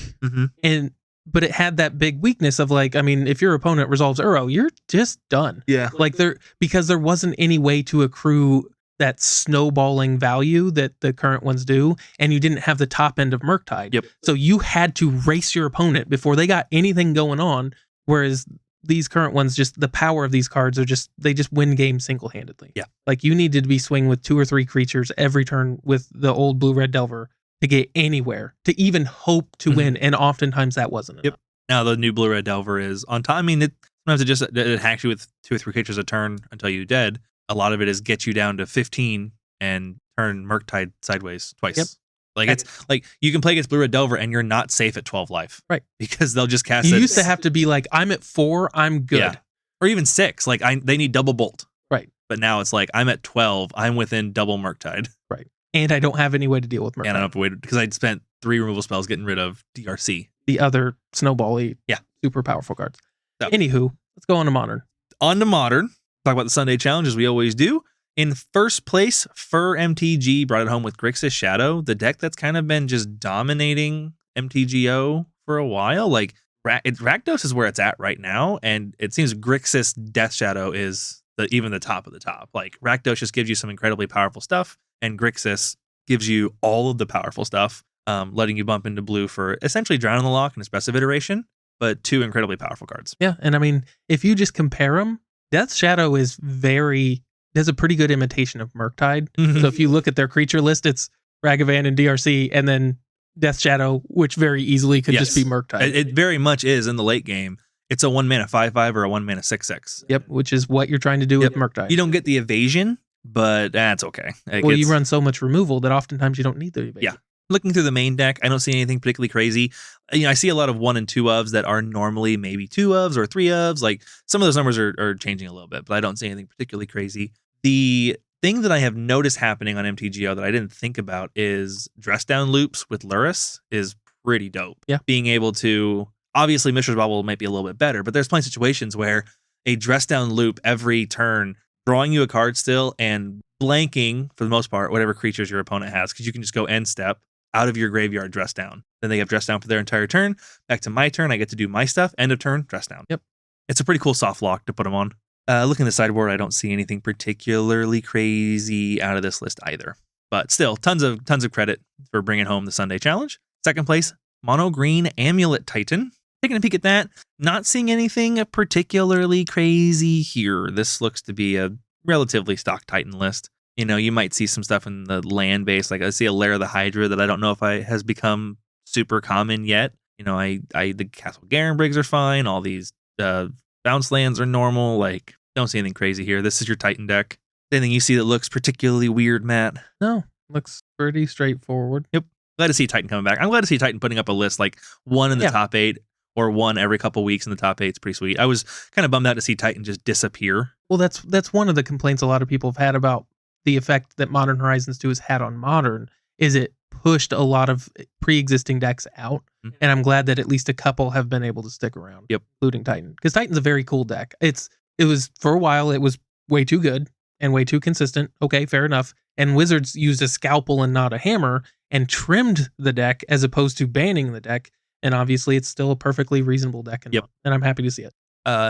but it had that big weakness of like, I mean, if your opponent resolves Uro, you're just done. Yeah. Like because there wasn't any way to accrue that snowballing value that the current ones do, and you didn't have the top end of Murktide. Yep. So you had to race your opponent before they got anything going on, whereas these current ones, just the power of these cards they just win games single-handedly. Yeah. Like you needed to be swinging with 2 or 3 creatures every turn with the old Blue-Red Delver to get anywhere, to even hope to win, and oftentimes that wasn't enough. Now the new Blue-Red Delver is on time. I mean, sometimes it hacks you with 2 or 3 creatures a turn until you're dead. A lot of it is get you down to 15 and turn Murktide sideways twice. Yep. Like it's like you can play against Blue Red Delver and you're not safe at 12 life. Right. Because they'll just cast it. You used to have to be like, I'm at 4, I'm good. Yeah. Or even 6. Like they need double bolt. Right. But now it's like, I'm at 12, I'm within double Murktide. Right. And I don't have any way to deal with Murktide. And I don't have to wait because I'd spent 3 removal spells getting rid of DRC. The other snowball-y, super powerful cards. So, anywho, let's go on to Modern. On to Modern. Talk about the Sunday Challenge as we always do. In first place, Fur MTG brought it home with Grixis Shadow, the deck that's kind of been just dominating MTGO for a while. Like, Rakdos is where it's at right now, and it seems Grixis Death Shadow is even the top of the top. Like, Rakdos just gives you some incredibly powerful stuff, and Grixis gives you all of the powerful stuff, letting you bump into blue for essentially Drown in the Loch and Expressive Iteration, but 2 incredibly powerful cards. Yeah, and I mean, if you just compare them, Death Shadow does a pretty good imitation of Murktide. So if you look at their creature list, it's Ragavan and DRC, and then Death Shadow, which very easily could just be Murktide. It very much is in the late game. It's a 1 mana 5/5 or a 1 mana 6/6. Yep, which is what you're trying to do with Murktide. You don't get the evasion, but that's okay. You run so much removal that oftentimes you don't need the evasion. Yeah. Looking through the main deck, I don't see anything particularly crazy. I see a lot of 1 and 2 ofs that are normally maybe 2 ofs or 3 ofs. Like some of those numbers are changing a little bit, but I don't see anything particularly crazy. The thing that I have noticed happening on MTGO that I didn't think about is dress down loops with Luris is pretty dope. Yeah. Being able to, obviously Mishra's Bauble might be a little bit better, but there's plenty of situations where a dress down loop every turn, drawing you a card still and blanking, for the most part, whatever creatures your opponent has, because you can just go end step out of your graveyard, dress down. Then they have dress down for their entire turn. Back to my turn, I get to do my stuff. End of turn, dress down. Yep. It's a pretty cool soft lock to put them on. Looking at the sideboard, I don't see anything particularly crazy out of this list either. But still, tons of credit for bringing home the Sunday Challenge. Second place, Mono Green Amulet Titan. Taking a peek at that, not seeing anything particularly crazy here. This looks to be a relatively stock Titan list. You might see some stuff in the land base. Like I see a Lair of the Hydra that I don't know if has become super common yet. The Castle Garenbrigs are fine. All these bounce lands are normal. Like, don't see anything crazy here. This is your Titan deck. Anything you see that looks particularly weird, Matt? No, looks pretty straightforward. Yep. Glad to see Titan coming back. I'm glad to see Titan putting up a list like 1 in the top 8 or 1 every couple weeks in the top 8. It's pretty sweet. I was kind of bummed out to see Titan just disappear. Well, that's one of the complaints a lot of people have had about the effect that Modern Horizons 2 has had on Modern, is it pushed a lot of pre-existing decks out. And I'm glad that at least a couple have been able to stick around, including Titan. Because Titan's a very cool deck. It was, for a while, it was way too good and way too consistent. Okay, fair enough. And Wizards used a scalpel and not a hammer and trimmed the deck as opposed to banning the deck. And obviously, it's still a perfectly reasonable deck. And I'm happy to see it.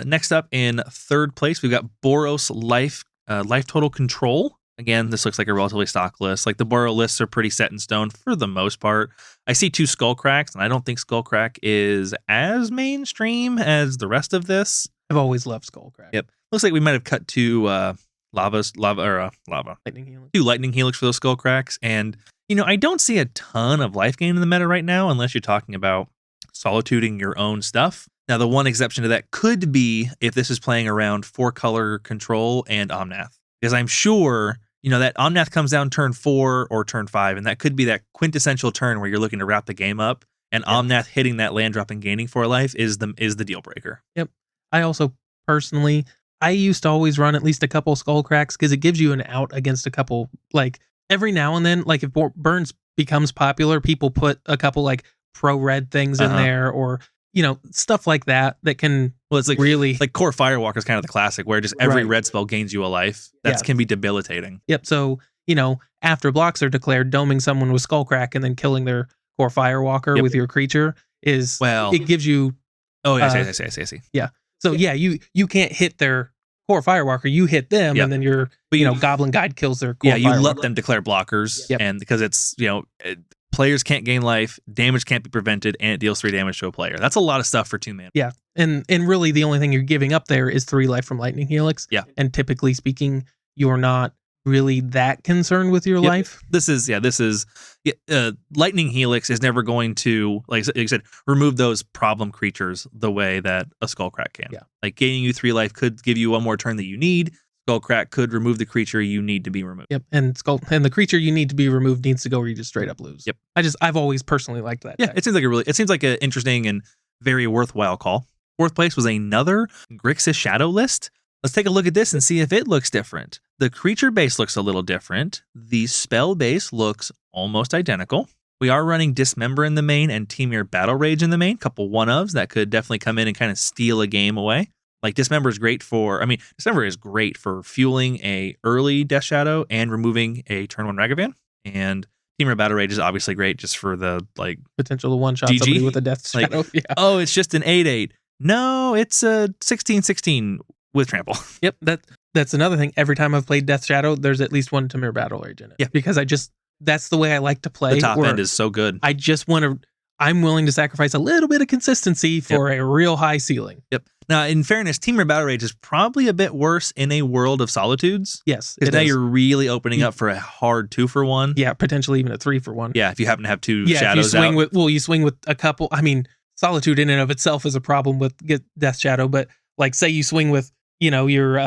Next up in third place, we've got Boros Life Total Control. again, this looks like a relatively stock list. Like the borrow lists are pretty set in stone for the most part. I see 2 Skullcracks, and I don't think Skullcrack is as mainstream as the rest of this. I've always loved Skullcrack. Yep. Looks like we might have cut 2 lava. 2 lightning helix for those Skullcracks. And, I don't see a ton of life gain in the meta right now, unless you're talking about solituding your own stuff. Now, the one exception to that could be if this is playing around 4-color control and Omnath. Because I'm sure, that Omnath comes down turn 4 or turn 5, and that could be that quintessential turn where you're looking to wrap the game up, and Omnath hitting that land drop and gaining 4 life is the deal breaker. Yep. I also personally, I used to always run at least a couple Skullcracks because it gives you an out against a couple, like every now and then, like if Burns becomes popular, people put a couple like pro red things in there, or stuff like that can, well, it's like really like Core Firewalker is kind of the classic where just every red spell gains you a life. That can be debilitating. Yep. So after blocks are declared, doming someone with Skullcrack and then killing their Core Firewalker with your creature is, it gives you. Oh, yeah, I see. Yeah. So you can't hit their Core Firewalker, you hit them, and then your Goblin Guide kills their Core you Firewalker. let them declare blockers, and because it's players can't gain life, damage can't be prevented, and it deals 3 damage to a player. That's a lot of stuff for 2 mana. Yeah, and really the only thing you're giving up there is 3 life from Lightning Helix. Yeah, and typically speaking, you're not really that concerned with your life. This is Lightning Helix is never going to, like you said, remove those problem creatures the way that a Skullcrack can. Yeah, like gaining you 3 life could give you 1 more turn that you need. Skullcrack could remove the creature you need to be removed. Yep, and the creature you need to be removed needs to go where you just straight up lose. Yep, I've always personally liked that. Yeah, it seems like an interesting and very worthwhile call. 4th place was another Grixis Shadow list. Let's take a look at this and see if it looks different. The creature base looks a little different. The spell base looks almost identical. We are running Dismember in the main and Temur Battle Rage in the main. Couple one-ofs that could definitely come in and kind of steal a game away. Like Dismember is great for fueling a early Death Shadow and removing a turn 1 Ragavan. And Temur Battle Rage is obviously great just for the potential to one-shot somebody with a Death Shadow. Oh, it's just an 8/8. No, it's a 16/16 with trample. Yep, that's another thing. Every time I've played Death Shadow, there's at least 1 Temur Battle Rage in it. Yeah, because that's the way I like to play. The top end is so good. I'm willing to sacrifice a little bit of consistency for a real high ceiling. Yep. Now, in fairness, Temur Battle Rage is probably a bit worse in a world of solitudes. Yes, because now you're really opening up for a hard 2-for-1. Yeah, potentially even a 3-for-1. Yeah, if you happen to have 2 shadows if you swing with a couple. I mean, Solitude in and of itself is a problem with Death Shadow, but like say you swing with your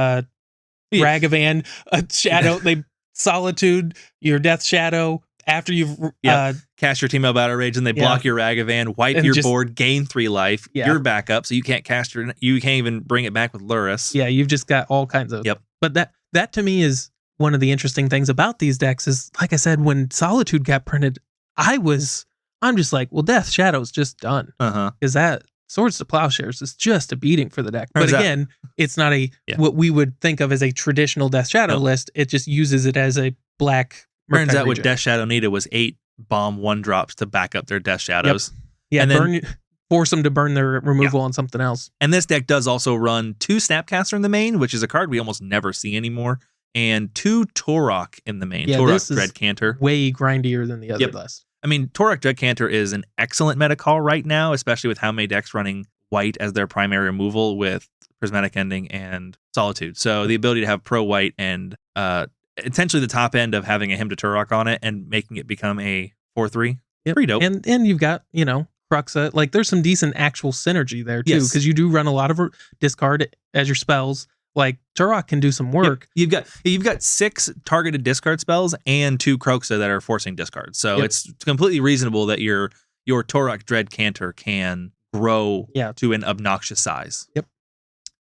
Ragavan, a shadow, they Solitude, your Death Shadow. After you've cast your Temur Battle Rage and they block your Ragavan, wipe your board, gain 3 life, you're back up, so you can't cast you can't even bring it back with Luris. Yeah, you've just got all kinds of. Yep. But that to me is one of the interesting things about these decks is, like I said, when Solitude got printed, I'm just like, well, Death Shadow's just done. Because that Swords to Plowshares is just a beating for the deck. But again, it's not what we would think of as a traditional Death Shadow list. It just uses it as a black. Turns out what Death Shadow needed was 8 bomb 1-drops to back up their Death Shadows. Yep. Yeah, and then force them to burn their removal on something else. And this deck does also run 2 Snapcaster in the main, which is a card we almost never see anymore, and 2 Torok in the main. Yeah, Torok Dreadcanter. Way grindier than the other list. I mean, Torok Dreadcanter is an excellent meta call right now, especially with how many decks running white as their primary removal with Prismatic Ending and Solitude. So the ability to have pro white and essentially the top end of having a Hymn to Turok on it and making it become a 4/3. Pretty dope. And you've got, Cruxa. Like there's some decent actual synergy there too, because you do run a lot of discard as your spells. Like Turok can do some work. Yep. You've got 6 targeted discard spells and 2 Croxa that are forcing discards. So it's completely reasonable that your Torok Dreadcanter can grow to an obnoxious size. Yep.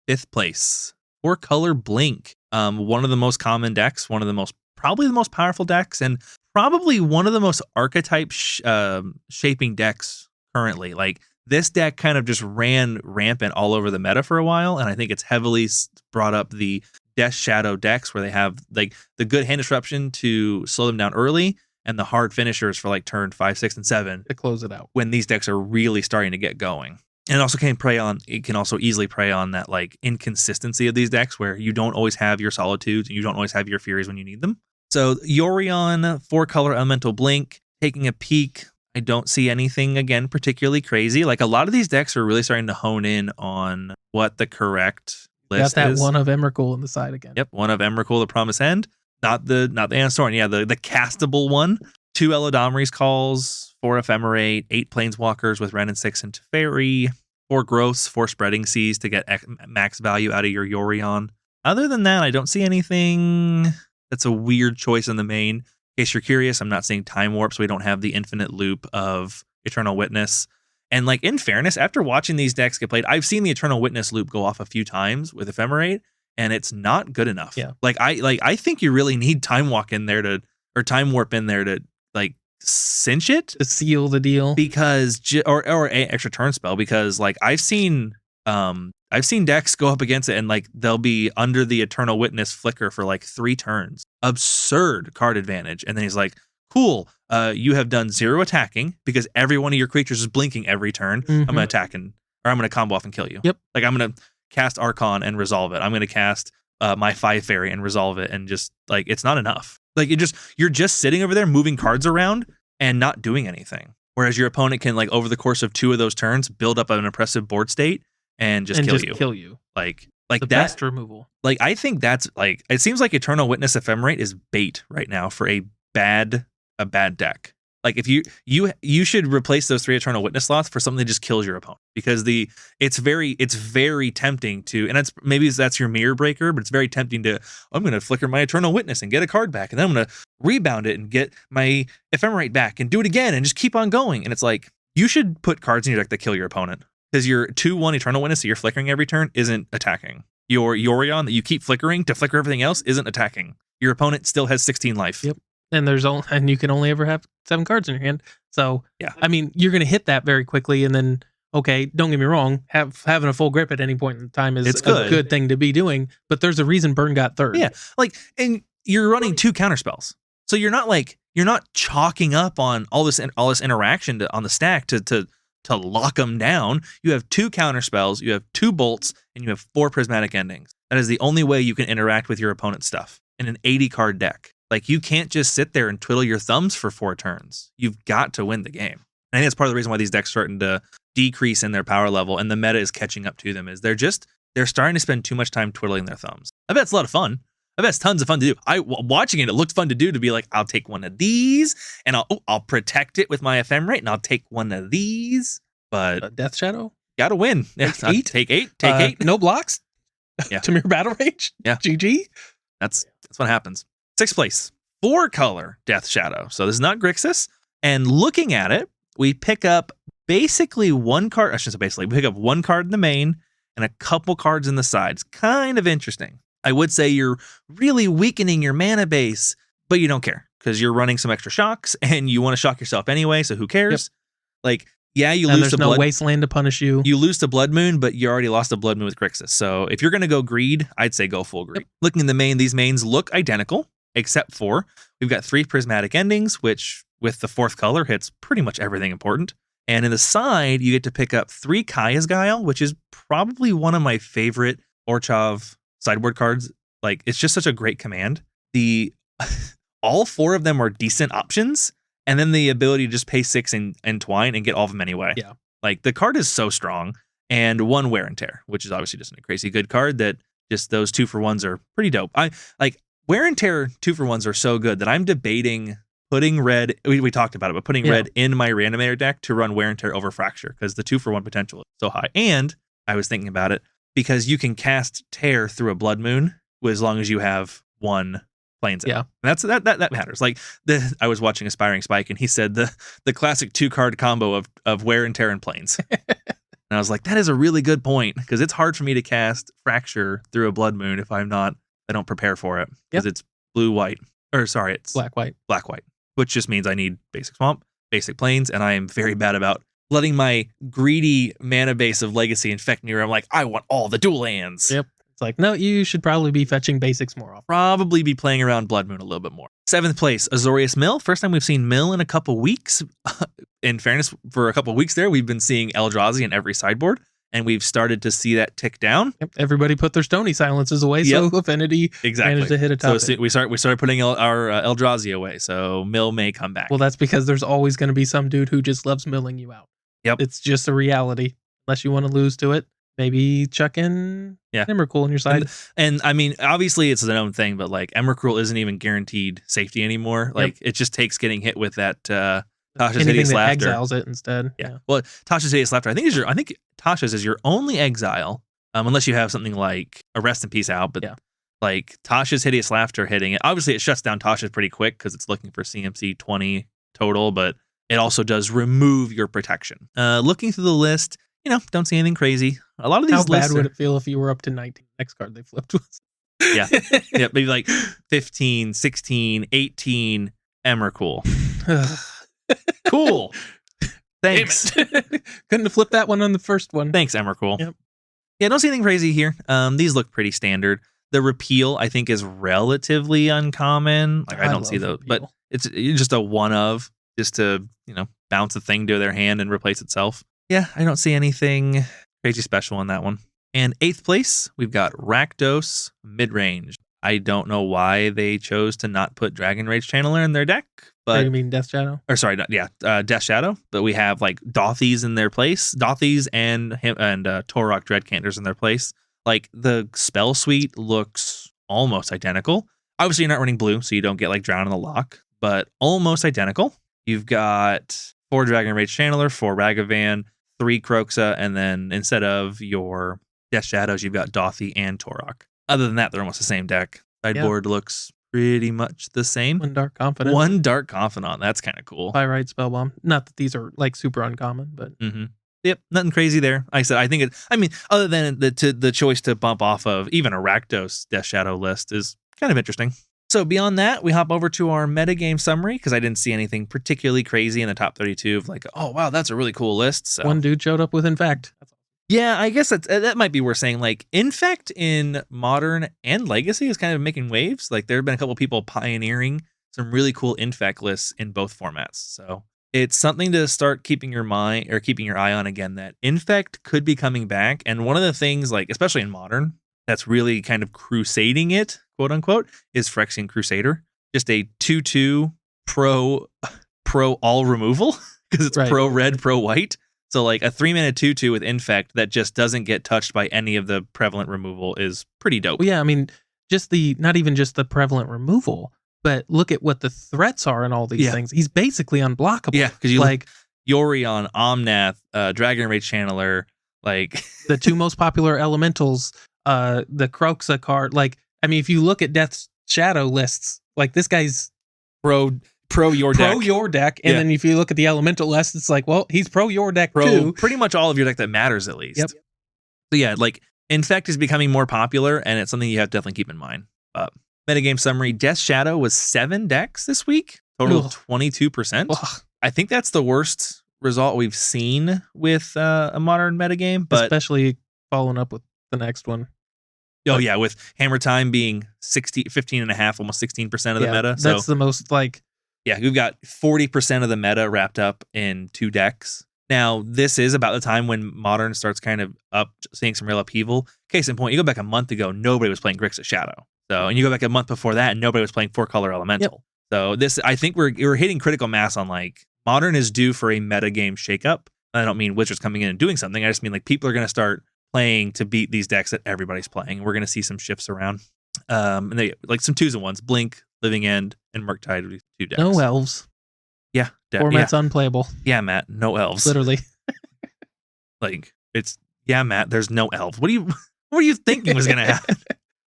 5th place, 4-color Blink. One of the most common decks, probably the most powerful decks, and probably one of the most archetype shaping decks currently. Like this deck kind of just ran rampant all over the meta for a while, and I think it's heavily brought up the Death Shadow decks where they have like the good hand disruption to slow them down early, and the hard finishers for like turn 5, 6, and 7 to close it out when these decks are really starting to get going. And it can also easily prey on that like inconsistency of these decks where you don't always have your Solitudes and you don't always have your Furies when you need them. So Yorion, 4-color Elemental Blink, taking a peek. I don't see anything, again, particularly crazy. Like, a lot of these decks are really starting to hone in on what the correct list Got that is. one of Emrakul on the side again. Yep, one of Emrakul, the Promised End. Not the Anasaurian, yeah, the castable one. 2 Elodomri's Calls, 4 Ephemerate, 8 Planeswalkers with Ren and 6 into Fairy, 4 Growths, 4 Spreading Seas to get max value out of your Yorion. Other than that, I don't see anything that's a weird choice in the main. In case you're curious, I'm not seeing Time Warp, so we don't have the infinite loop of Eternal Witness. And like, in fairness, after watching these decks get played, I've seen the Eternal Witness loop go off a few times with Ephemerate, and it's not good enough. Yeah. I think you really need Time Warp in there to like cinch it, to seal the deal, because or an extra turn spell, because like I've seen decks go up against it and like they'll be under the Eternal Witness flicker for like 3 turns. Absurd card advantage. And then he's like, cool, you have done 0 attacking because every one of your creatures is blinking every turn. I'm gonna attack I'm gonna combo off and kill you. Yep. Like, I'm gonna cast Archon and resolve it. I'm gonna cast my 5 Fairy and resolve it, and just like, it's not enough. Like, you're just sitting over there moving cards around and not doing anything. Whereas your opponent can, like, over the course of 2 of those turns, build up an impressive board state and just kill you. Like the that best removal. Like, I think that's like, it seems like Eternal Witness Ephemerate is bait right now for a bad deck. Like, if you should replace those 3 Eternal Witness slots for something that just kills your opponent, because it's very tempting to, and that's your mirror breaker, but it's very tempting to, I'm going to flicker my Eternal Witness and get a card back, and then I'm going to rebound it and get my Ephemerate back and do it again and just keep on going. And it's like, you should put cards in your deck that kill your opponent, because your 2/1 Eternal Witness that you're flickering every turn isn't attacking. Your Yorion that you keep flickering to flicker everything else isn't attacking. Your opponent still has 16 life. Yep. And you can only ever have 7 cards in your hand. So, yeah, I mean, you're going to hit that very quickly. And then, okay, don't get me wrong, having a full grip at any point in time is a good thing to be doing. But there's a reason Burn got 3rd. Yeah, like, and you're running 2 counterspells, so you're not chalking up on all this interaction on the stack to lock them down. You have 2 counterspells, you have 2 bolts, and you have 4 prismatic endings. That is the only way you can interact with your opponent's stuff in an 80 card deck. Like, you can't just sit there and twiddle your thumbs for 4 turns. You've got to win the game. And I think that's part of the reason why these decks are starting to decrease in their power level, and the meta is catching up to them, is they're starting to spend too much time twiddling their thumbs. I bet it's a lot of fun. I bet it's tons of fun to do. Watching it looked fun to do, to be like, I'll take one of these, and I'll protect it with my Ephemerate, and I'll take one of these. But Death Shadow? Gotta win. Take 8. Take 8. No blocks? Yeah. Tamir Battle Rage? Yeah. GG? That's what happens. 6th place, 4-color Death Shadow. So this is not Grixis. And looking at it, we pick up basically 1 card. I shouldn't say basically. We pick up 1 card in the main and a couple cards in the sides. Kind of interesting. I would say you're really weakening your mana base, but you don't care because you're running some extra shocks and you want to shock yourself anyway, so who cares? Yep. Like, yeah, you lose to no Wasteland to punish you. You lose to Blood Moon, but you already lost to Blood Moon with Grixis. So if you're going to go greed, I'd say go full greed. Yep. Looking in the main, these mains look identical, except for we've got 3 prismatic endings, which with the 4th color hits pretty much everything important. And in the side, you get to pick up 3 Kaya's Guile, which is probably one of my favorite Orchov sideboard cards. Like, it's just such a great command. All 4 of them are decent options. And then the ability to just pay 6 and twine and get all of them anyway. Yeah. Like, the card is so strong. And 1 Wear and Tear, which is obviously just a crazy good card that just those 2-for-1s are pretty dope. Wear and Tear 2-for-1s are so good that I'm debating putting red, we talked about it, but putting red in my randomator deck to run Wear and Tear over Fracture, because the 2-for-1 potential is so high. And I was thinking about it because you can cast Tear through a Blood Moon as long as you have 1 Plains. Yeah. And that matters. Like, I was watching Aspiring Spike and he said the classic 2-card combo of Wear and Tear and Plains. And I was like, that is a really good point, because it's hard for me to cast Fracture through a Blood Moon if I don't prepare for it, because it's it's black-white, which just means I need basic Swamp, basic Plains, and I am very bad about letting my greedy mana base of Legacy infect me, where I'm like, I want all the dual lands. Yep. It's like, no, you should probably be fetching basics more often. Probably be playing around Blood Moon a little bit more. 7th place, Azorius Mill. First time we've seen Mill in a couple weeks. In fairness, for a couple weeks there, we've been seeing Eldrazi in every sideboard. and we've started to see that tick down. Yep. Everybody put their Stony silences away, so Affinity managed to hit a top. So we started putting our Eldrazi away, so mill may come back. Well, that's because there's always going to be some dude who just loves milling you out. Yep. It's just a reality. Unless you want to lose to it, maybe chuck in Emrakul on your side. And I mean, obviously it's a known thing, but like Emrakul isn't even guaranteed safety anymore. Like it just takes getting hit with that Tasha's Hideous Laughter. Exiles it instead. Yeah. Well, Tasha's Hideous Laughter, I think Tasha's is your only exile, unless you have something like a Rest in Peace out. But like Tasha's Hideous Laughter hitting it, obviously it shuts down Tasha's pretty quick because it's looking for CMC 20 total, but it also does remove your protection. Looking through the list, don't see anything crazy. A lot of these lists. How bad would it feel if you were up to 19? Next card they flipped was. Yeah, maybe like 15, 16, 18, Emrakul. Cool. Thanks. Couldn't have flipped that one on the first one. Thanks, Emrakul. Yep. Yeah, don't see anything crazy here. These look pretty standard. The repeal, I think, is relatively uncommon. Like I don't see those, but it's just a one of, just to bounce a thing to their hand and replace itself. Yeah, I don't see anything crazy special in that one. And 8th place, we've got Rakdos Midrange. I don't know why they chose to not put Dragon Rage Channeler in their deck. But you mean Death Shadow? Or sorry, Death Shadow. But we have like Dothies in their place. Dothies and Torok Dreadcanters in their place. Like the spell suite looks almost identical. Obviously, you're not running blue, so you don't get like Drown in the Lock, but almost identical. You've got 4 Dragon Rage Channeler, 4 Ragavan, 3 Kroxa, and then instead of your Death Shadows, you've got Dothy and Torok. Other than that, they're almost the same deck. Sideboard looks pretty much the same. 1 Dark Confidant. 1 Dark Confidant. That's kind of cool. Pyrite Spellbomb. Not that these are like super uncommon, but Yep, nothing crazy there. I think other than the choice to bump off of even a Rakdos Death Shadow list is kind of interesting. So beyond that, we hop over to our metagame summary because I didn't see anything particularly crazy in the top 32 of like, oh wow, that's a really cool list. So one dude showed up with Infect. Yeah, I guess that might be worth saying. Like Infect in Modern and Legacy is kind of making waves. Like there have been a couple people pioneering some really cool Infect lists in both formats. So it's something to start keeping your eye on again, that Infect could be coming back. And one of the things, like especially in Modern, that's really kind of crusading it, quote unquote, is Phyrexian Crusader. Just a 2/2 pro all removal because it's pro red, pro white. So like a 3-mana 2/2 with Infect that just doesn't get touched by any of the prevalent removal is pretty dope. Well, yeah, I mean, not even just the prevalent removal, but look at what the threats are in all these things. He's basically unblockable. Yeah, because you like Yorion, Omnath, Dragon Rage Channeler, like the 2 most popular elementals, the Kroxa card. Like, I mean, if you look at Death Shadow lists, like this guy's pro your deck. And then if you look at the elemental list, it's like, well, he's pro your deck too. Pretty much all of your deck that matters at least. Yep. So yeah, like Infect is becoming more popular and it's something you have to definitely keep in mind. Metagame summary, Death Shadow was 7 decks this week, total of 22%. Ugh. I think that's the worst result we've seen with a Modern metagame, but especially following up with the next one. Oh yeah, with Hammer Time being 15.5, almost 16% of the meta. So that's the most like. Yeah, we've got 40% of the meta wrapped up in 2 decks. Now, this is about the time when Modern starts kind of seeing some real upheaval. Case in point, you go back a month ago, nobody was playing Grixis Shadow. So, and you go back a month before that, and nobody was playing 4-color Elemental. Yep. So I think we're hitting critical mass on like Modern is due for a metagame shakeup. I don't mean Wizards coming in and doing something. I just mean like people are going to start playing to beat these decks that everybody's playing. We're going to see some shifts around. And they like some 2s and 1s, Blink, Living End, and Murktide with 2 decks. No elves. Yeah. Format's unplayable. Yeah, Matt, no elves. Literally. Like Matt, there's no elves. What are you thinking was gonna happen?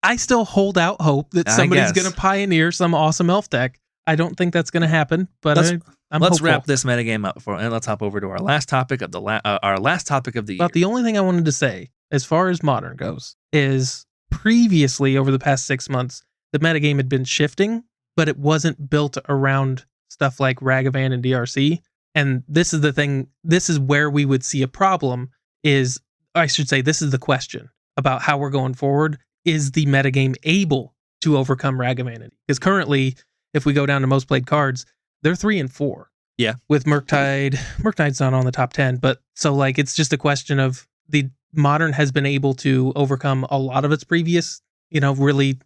I still hold out hope that somebody's gonna pioneer some awesome elf deck. I don't think that's gonna happen, but I'm let's hopeful. wrap this metagame up and let's hop over to our last topic of the year. But the only thing I wanted to say, as far as Modern goes, is previously over the past 6 months, the metagame had been shifting, but it wasn't built around stuff like Ragavan and DRC. And this is the thing, this is where we would see a problem this is the question about how we're going forward. Is the metagame able to overcome Ragavan? Because currently, if we go down to most played cards, they're 3 and 4. Yeah. With Murktide. Murktide's not on the top 10, but so like it's just a question of the Modern has been able to overcome a lot of its previous, really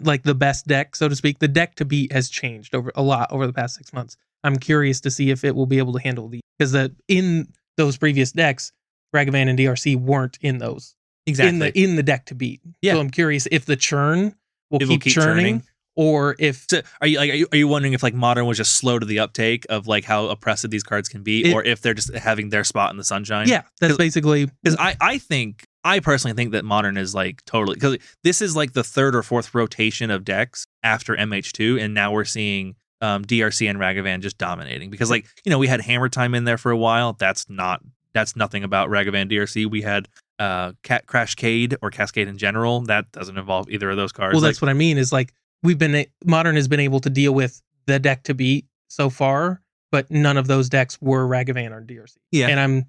like the best deck, so to speak. The deck to beat has changed a lot over the past 6 months. I'm curious to see if it will be able to handle these, because in those previous decks, Ragavan and DRC weren't in those. Exactly. In the deck to beat. Yeah. So I'm curious if the churn will keep churning. Or if are you wondering if like Modern was just slow to the uptake of like how oppressive these cards can be, or if they're just having their spot in the sunshine? Yeah, that's basically, because I personally think that Modern is like totally, because this is like the third or fourth rotation of decks after MH2, and now we're seeing DRC and Ragavan just dominating, because like we had Hammer Time in there for a while. That's nothing about Ragavan DRC. We had Crashcade or Cascade in general. That doesn't involve either of those cards. Well, that's what I mean is like. Modern has been able to deal with the deck to beat so far, but none of those decks were Ragavan or DRC. Yeah. And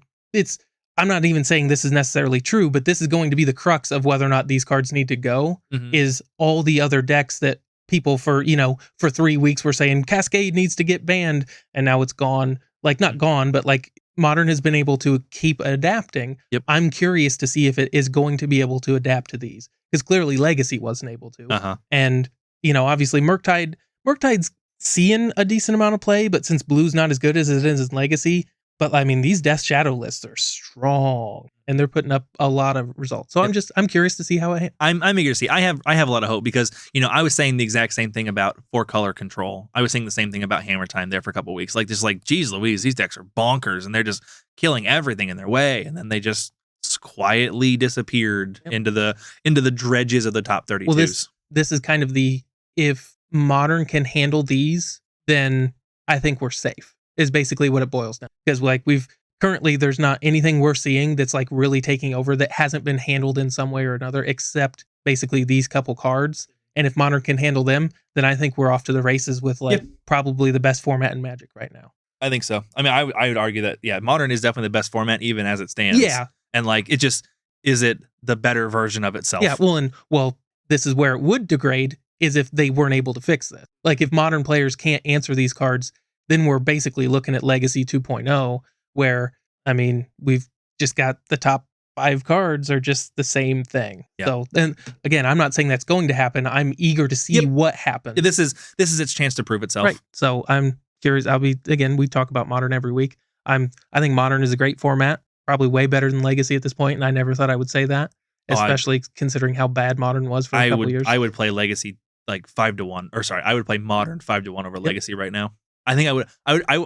I'm not even saying this is necessarily true, but this is going to be the crux of whether or not these cards need to go, is all the other decks that people for 3 weeks were saying Cascade needs to get banned, and now it's gone. Like, not gone, but like Modern has been able to keep adapting. Yep. I'm curious to see if it is going to be able to adapt to these, because clearly Legacy wasn't able to. And obviously Murktide's seeing a decent amount of play, but since Blue's not as good as it is in Legacy, but I mean, these Death Shadow lists are strong and they're putting up a lot of results. So I'm curious to see how I'm eager to see. I have a lot of hope, because I was saying the exact same thing about 4-color control. I was saying the same thing about Hammer Time there for a couple of weeks. Like, just like, geez Louise, these decks are bonkers and they're just killing everything in their way, and then they just quietly disappeared into the dredges of the top 32s. Well, this is kind of if Modern can handle these, then I think we're safe, is basically what it boils down. Because like there's not anything we're seeing that's like really taking over that hasn't been handled in some way or another, except basically these couple cards. And if Modern can handle them, then I think we're off to the races with probably the best format in Magic right now. I think so. I mean, I would argue that, Modern is definitely the best format even as it stands. Yeah. And like, it just, is it the better version of itself? Yeah. Well, this is where it would degrade, is if they weren't able to fix this. Like, if Modern players can't answer these cards, then we're basically looking at Legacy 2.0, where, I mean, we've just got the top 5 cards are just the same thing. Yep. So, and again, I'm not saying that's going to happen. I'm eager to see what happens. This is its chance to prove itself. Right. So I'm curious. We talk about Modern every week. I think Modern is a great format, probably way better than Legacy at this point, and I never thought I would say that, especially considering how bad Modern was for a couple years. I would play Legacy like 5-1, or sorry, I would play Modern 5-1 over Legacy right now. I think I would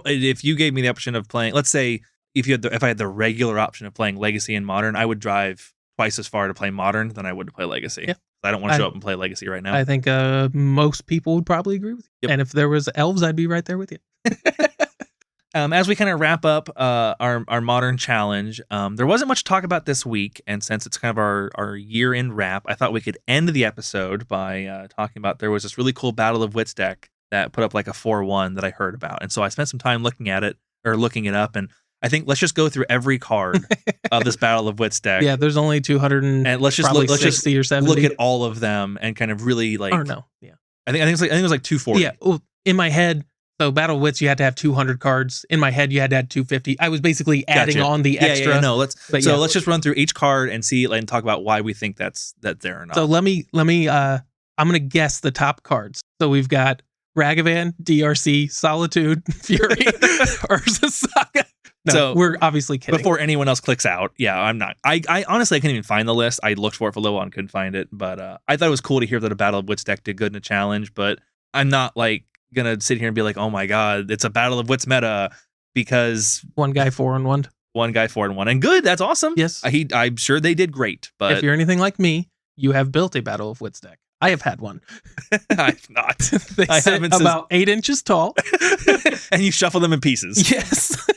if you gave me the option of playing, let's say if I had the regular option of playing Legacy and Modern, I would drive twice as far to play Modern than I would to play Legacy. Yeah. I don't want to show up and play Legacy right now. I think most people would probably agree with you. Yep. And if there was elves, I'd be right there with you. As we kind of wrap up our Modern challenge, there wasn't much to talk about this week, and since it's kind of our year-end wrap, I thought we could end the episode by talking about, there was this really cool Battle of Wits deck that put up like a 4-1 that I heard about, and so I spent some time looking it up, and I think let's just go through every card of this Battle of Wits deck. Yeah, there's only 200 and let's just 60 or 70. Look at all of them and kind of really like. Or no, yeah. I think it was like 240. Yeah, well, in my head. So Battle of Wits, you had to have 200 cards. In my head, you had to have 250. I was basically adding on the extra. Yeah, no, let's just run through each card and see and talk about why we think that's there or not. So let me I'm gonna guess the top cards. So we've got Ragavan, DRC, Solitude, Fury, Urza Saga. No, so we're obviously kidding. Before anyone else clicks out, I'm not. I honestly, I couldn't even find the list. I looked for it for a little while and couldn't find it. But I thought it was cool to hear that a Battle of Wits deck did good in a challenge. But I'm not like gonna sit here and be like, oh my god, it's a Battle of Wits meta, because one guy 4-1. One guy 4-1. And good, that's awesome. Yes. I'm sure they did great. But if you're anything like me, you have built a Battle of Wits deck. I have had one. I've not. They sit about 8 inches tall. And you shuffle them in pieces. Yes.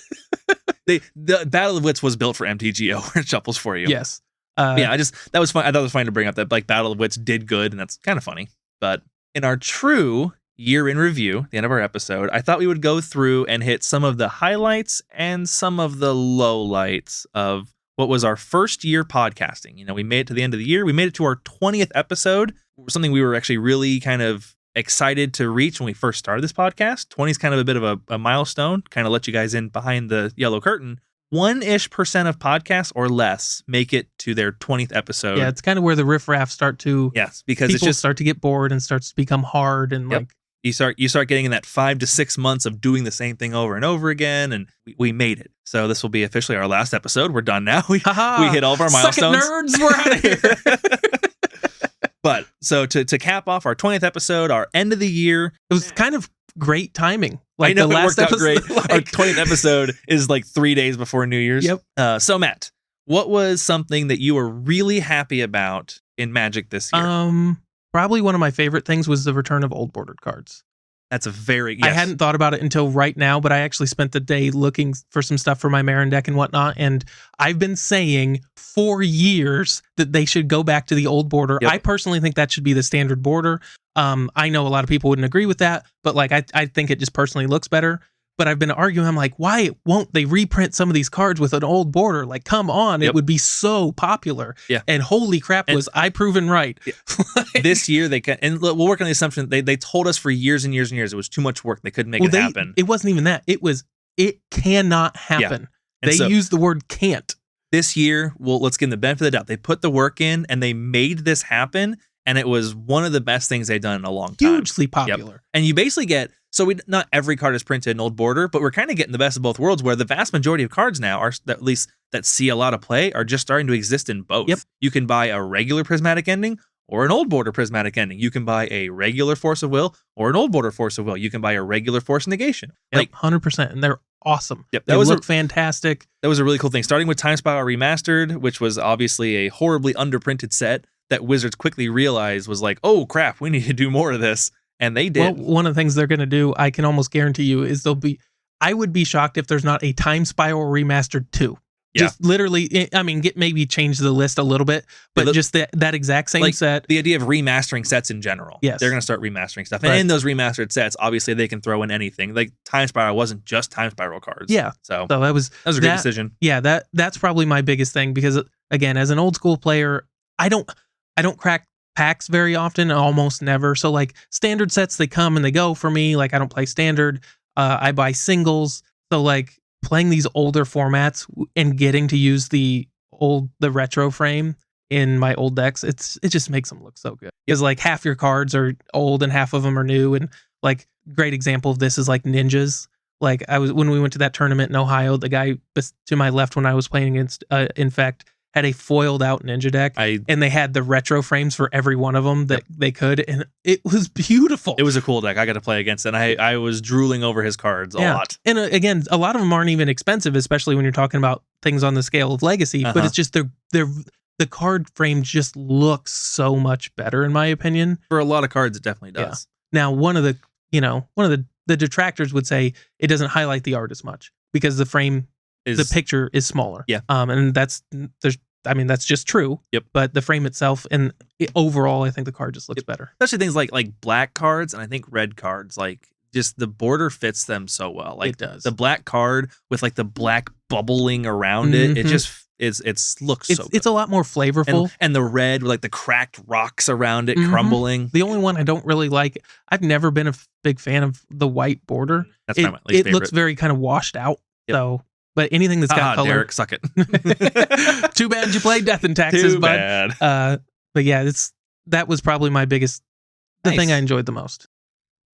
The Battle of Wits was built for MTGO, where it shuffles for you. Yes. That was fun. I thought it was fun to bring up that like Battle of Wits did good, and that's kind of funny. But in our true year in review, the end of our episode, I thought we would go through and hit some of the highlights and some of the lowlights of what was our first year podcasting. We made it to the end of the year. We made it to our 20th episode, something we were actually really kind of excited to reach when we first started this podcast. 20 is kind of a bit of a milestone, kind of let you guys in behind the yellow curtain. 1% of podcasts or less make it to their 20th episode. Yeah, it's kind of where the riffraff start to. Yes, because people it's just start to get bored and starts to become hard and like. You start getting in that 5 to 6 months of doing the same thing over and over again, and we made it. So this will be officially our last episode. We're done now. We hit all of our milestones. Suck it, nerds. We're out of here. But so to cap off our 20th episode, our end of the year, it was kind of great timing. Like I know the it last worked out episode, great. Our 20th episode is like 3 days before New Year's. Yep. So Matt, what was something that you were really happy about in Magic this year? Probably one of my favorite things was the return of old bordered cards. That's a very... I hadn't thought about it until right now, but I actually spent the day looking for some stuff for my Marin deck and whatnot, and I've been saying for years that they should go back to the old border. Yep. I personally think that should be the standard border. I know a lot of people wouldn't agree with that, but like I think it just personally looks better. But I've been arguing, I'm like, why won't they reprint some of these cards with an old border? Like, come on, it would be so popular. Yeah. And holy crap, was I proven right. This year, they can, and we'll work on the assumption, they told us for years and years and years it was too much work. They couldn't make it happen. It wasn't even that. It cannot happen. Yeah. They used the word can't. This year, well, let's give them the benefit of the doubt. They put the work in and they made this happen. And it was one of the best things they've done in a long time. Hugely popular. Yep. And you basically get, so not every card is printed in old border, but we're kind of getting the best of both worlds where the vast majority of cards now are, at least that see a lot of play, are just starting to exist in both. Yep. You can buy a regular prismatic ending or an old border prismatic ending. You can buy a regular Force of Will or an old border Force of Will. You can buy a regular Force Negation. Like 100%. And they're awesome. Yep. They look fantastic. That was a really cool thing. Starting with Time Spiral Remastered, which was obviously a horribly underprinted set that Wizards quickly realized was like, oh crap, we need to do more of this. And they did. Well, one of the things they're going to do, I can almost guarantee you, is I would be shocked if there's not a Time Spiral Remastered 2. Yeah. Just literally, I mean, maybe change the list a little bit, but just that exact same set. The idea of remastering sets in general. Yes. They're going to start remastering stuff. And in those remastered sets, obviously they can throw in anything. Like Time Spiral wasn't just Time Spiral cards. Yeah. So that was a great decision. Yeah, that's probably my biggest thing because, again, as an old school player, I don't crack packs very often, almost never. So like standard sets, they come and they go for me. Like I don't play standard. I buy singles. So like playing these older formats and getting to use the retro frame in my old decks, it just makes them look so good. Because like half your cards are old and half of them are new. And like great example of this is like ninjas. Like when we went to that tournament in Ohio, the guy to my left when I was playing against Infect had a foiled out ninja deck, and they had the retro frames for every one of them that they could, and it was beautiful. It was a cool deck. I got to play against it, and I was drooling over his cards a lot. And again, a lot of them aren't even expensive, especially when you're talking about things on the scale of Legacy, but it's just the card frame just looks so much better, in my opinion. For a lot of cards, it definitely does. Yeah. Now, one of the detractors would say it doesn't highlight the art as much because the frame... the picture is smaller. Yeah. And that's just true. Yep. But the frame itself and overall, I think the card just looks better. Especially things like black cards and I think red cards, like just the border fits them so well. Like it does. The black card with like the black bubbling around it just looks so good. It's a lot more flavorful. And the red with like the cracked rocks around it crumbling. The only one I don't really like, I've never been a big fan of the white border. That's my least favorite. It looks very kind of washed out. Yep. So... But anything that's got color, Derek, suck it. Too bad you played Death and Taxes, Too bad. But yeah, that was probably my biggest, thing I enjoyed the most.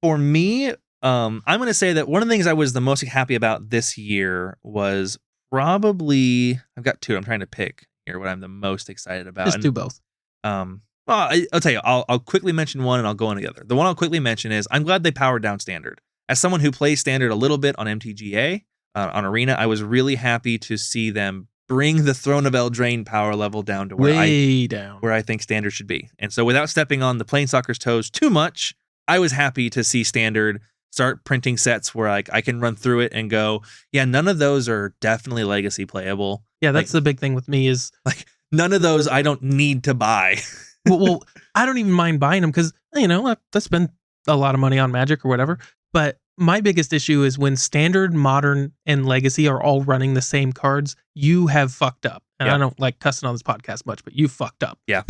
For me, I'm going to say that one of the things I was the most happy about this year was probably, I've got two. I'm trying to pick here what I'm the most excited about. Just do both. Well, I'll tell you. I'll quickly mention one and I'll go on the other. The one I'll quickly mention is I'm glad they powered down Standard. As someone who plays Standard a little bit on MTGA. On Arena, I was really happy to see them bring the Throne of Eldraine power level down to where I think Standard should be. And so without stepping on the Planeswalker's toes too much, I was happy to see Standard start printing sets where like I can run through it and go, yeah, none of those are definitely Legacy playable. Yeah, that's the big thing with me is like none of those I don't need to buy. well, I don't even mind buying them because, I spend a lot of money on Magic or whatever. But my biggest issue is when Standard, Modern, and Legacy are all running the same cards, you have fucked up. And I don't like cussing on this podcast much, but you fucked up. Yeah.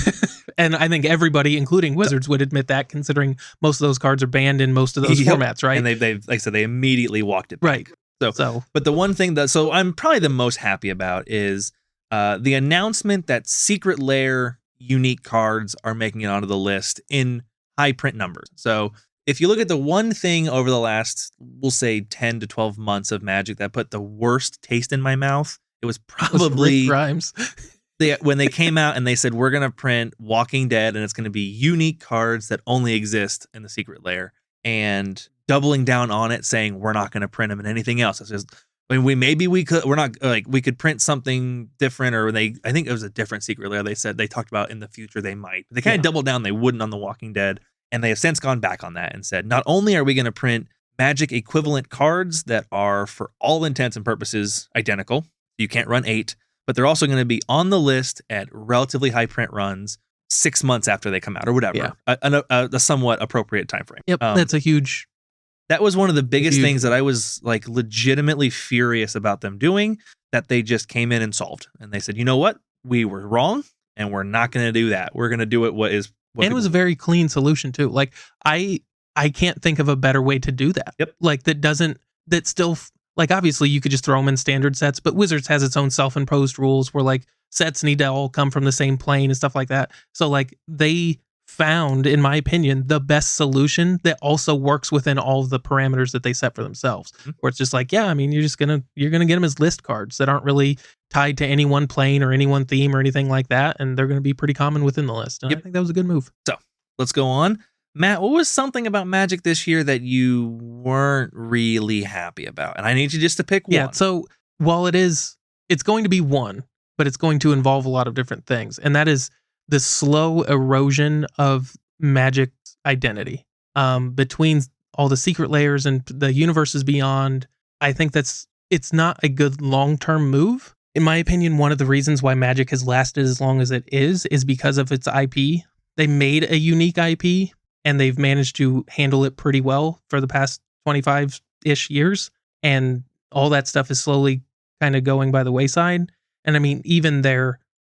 And I think everybody, including Wizards, would admit that, considering most of those cards are banned in most of those formats, right? And they've like I said, they immediately walked it back. Right. But the one thing so I'm probably the most happy about is the announcement that Secret Lair unique cards are making it onto the list in high print numbers. So if you look at the one thing over the last, we'll say 10 to 12 months of Magic that put the worst taste in my mouth, it was probably Rick Grimes. When they came out and they said, we're going to print Walking Dead and it's going to be unique cards that only exist in the Secret Lair, and doubling down on it, saying we're not going to print them in anything else. It's just, we could print something different, or I think it was a different Secret Lair. They said they talked about in the future they might. They kind of doubled down they wouldn't on the Walking Dead, and they have since gone back on that and said not only are we going to print Magic equivalent cards that are for all intents and purposes identical, you can't run 8, but they're also going to be on the list at relatively high print runs 6 months after they come out or whatever, a somewhat appropriate time frame. Yep, that's a huge. That was one of the biggest things that I was like legitimately furious about them doing, that they just came in and solved. And they said, you know what? We were wrong and we're not going to do that. We're going to do it and it was a very clean solution too. Like I can't think of a better way to do that. Yep. Like that still, like obviously you could just throw them in standard sets, but Wizards has its own self-imposed rules where like sets need to all come from the same plane and stuff like that. So like they found, in my opinion, the best solution that also works within all of the parameters that they set for themselves. Where it's just like, you're gonna get them as list cards that aren't really tied to any one plane or any one theme or anything like that, and they're gonna be pretty common within the list. And I think that was a good move. So let's go on. Matt, what was something about Magic this year that you weren't really happy about? And I need you just to pick one. Yeah, so while it's going to be one, but it's going to involve a lot of different things, and that is the slow erosion of Magic's identity between all the secret layers and the universes beyond. I think it's not a good long-term move. In my opinion, one of the reasons why Magic has lasted as long as it is because of its IP. They made a unique IP, and they've managed to handle it pretty well for the past 25-ish years. And all that stuff is slowly kind of going by the wayside. And I mean, even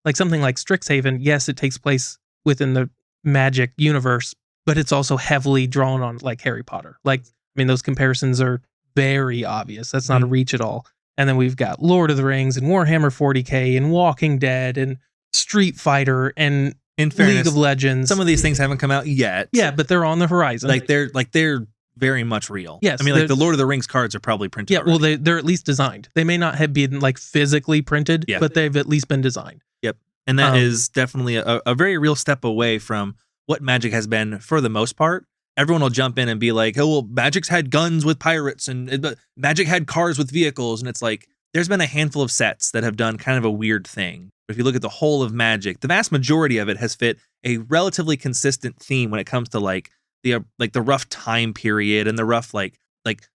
like something like Strixhaven, yes, it takes place within the Magic universe, but it's also heavily drawn on like Harry Potter. Like, I mean, those comparisons are very obvious. That's not a reach at all. And then we've got Lord of the Rings and Warhammer 40K and Walking Dead and Street Fighter and in fairness, League of Legends. Some of these things haven't come out yet. Yeah, but they're on the horizon. They're very much real. Yes, I mean, like the Lord of the Rings cards are probably printed. Yeah, already. well, they're at least designed. They may not have been like physically printed, but they've at least been designed. Yep, and that is definitely a very real step away from what Magic has been for the most part. Everyone will jump in and be like, "Oh, well, Magic's had guns with pirates, and Magic had cars with vehicles," and it's like there's been a handful of sets that have done kind of a weird thing. But if you look at the whole of Magic, the vast majority of it has fit a relatively consistent theme when it comes to like the rough time period and the rough like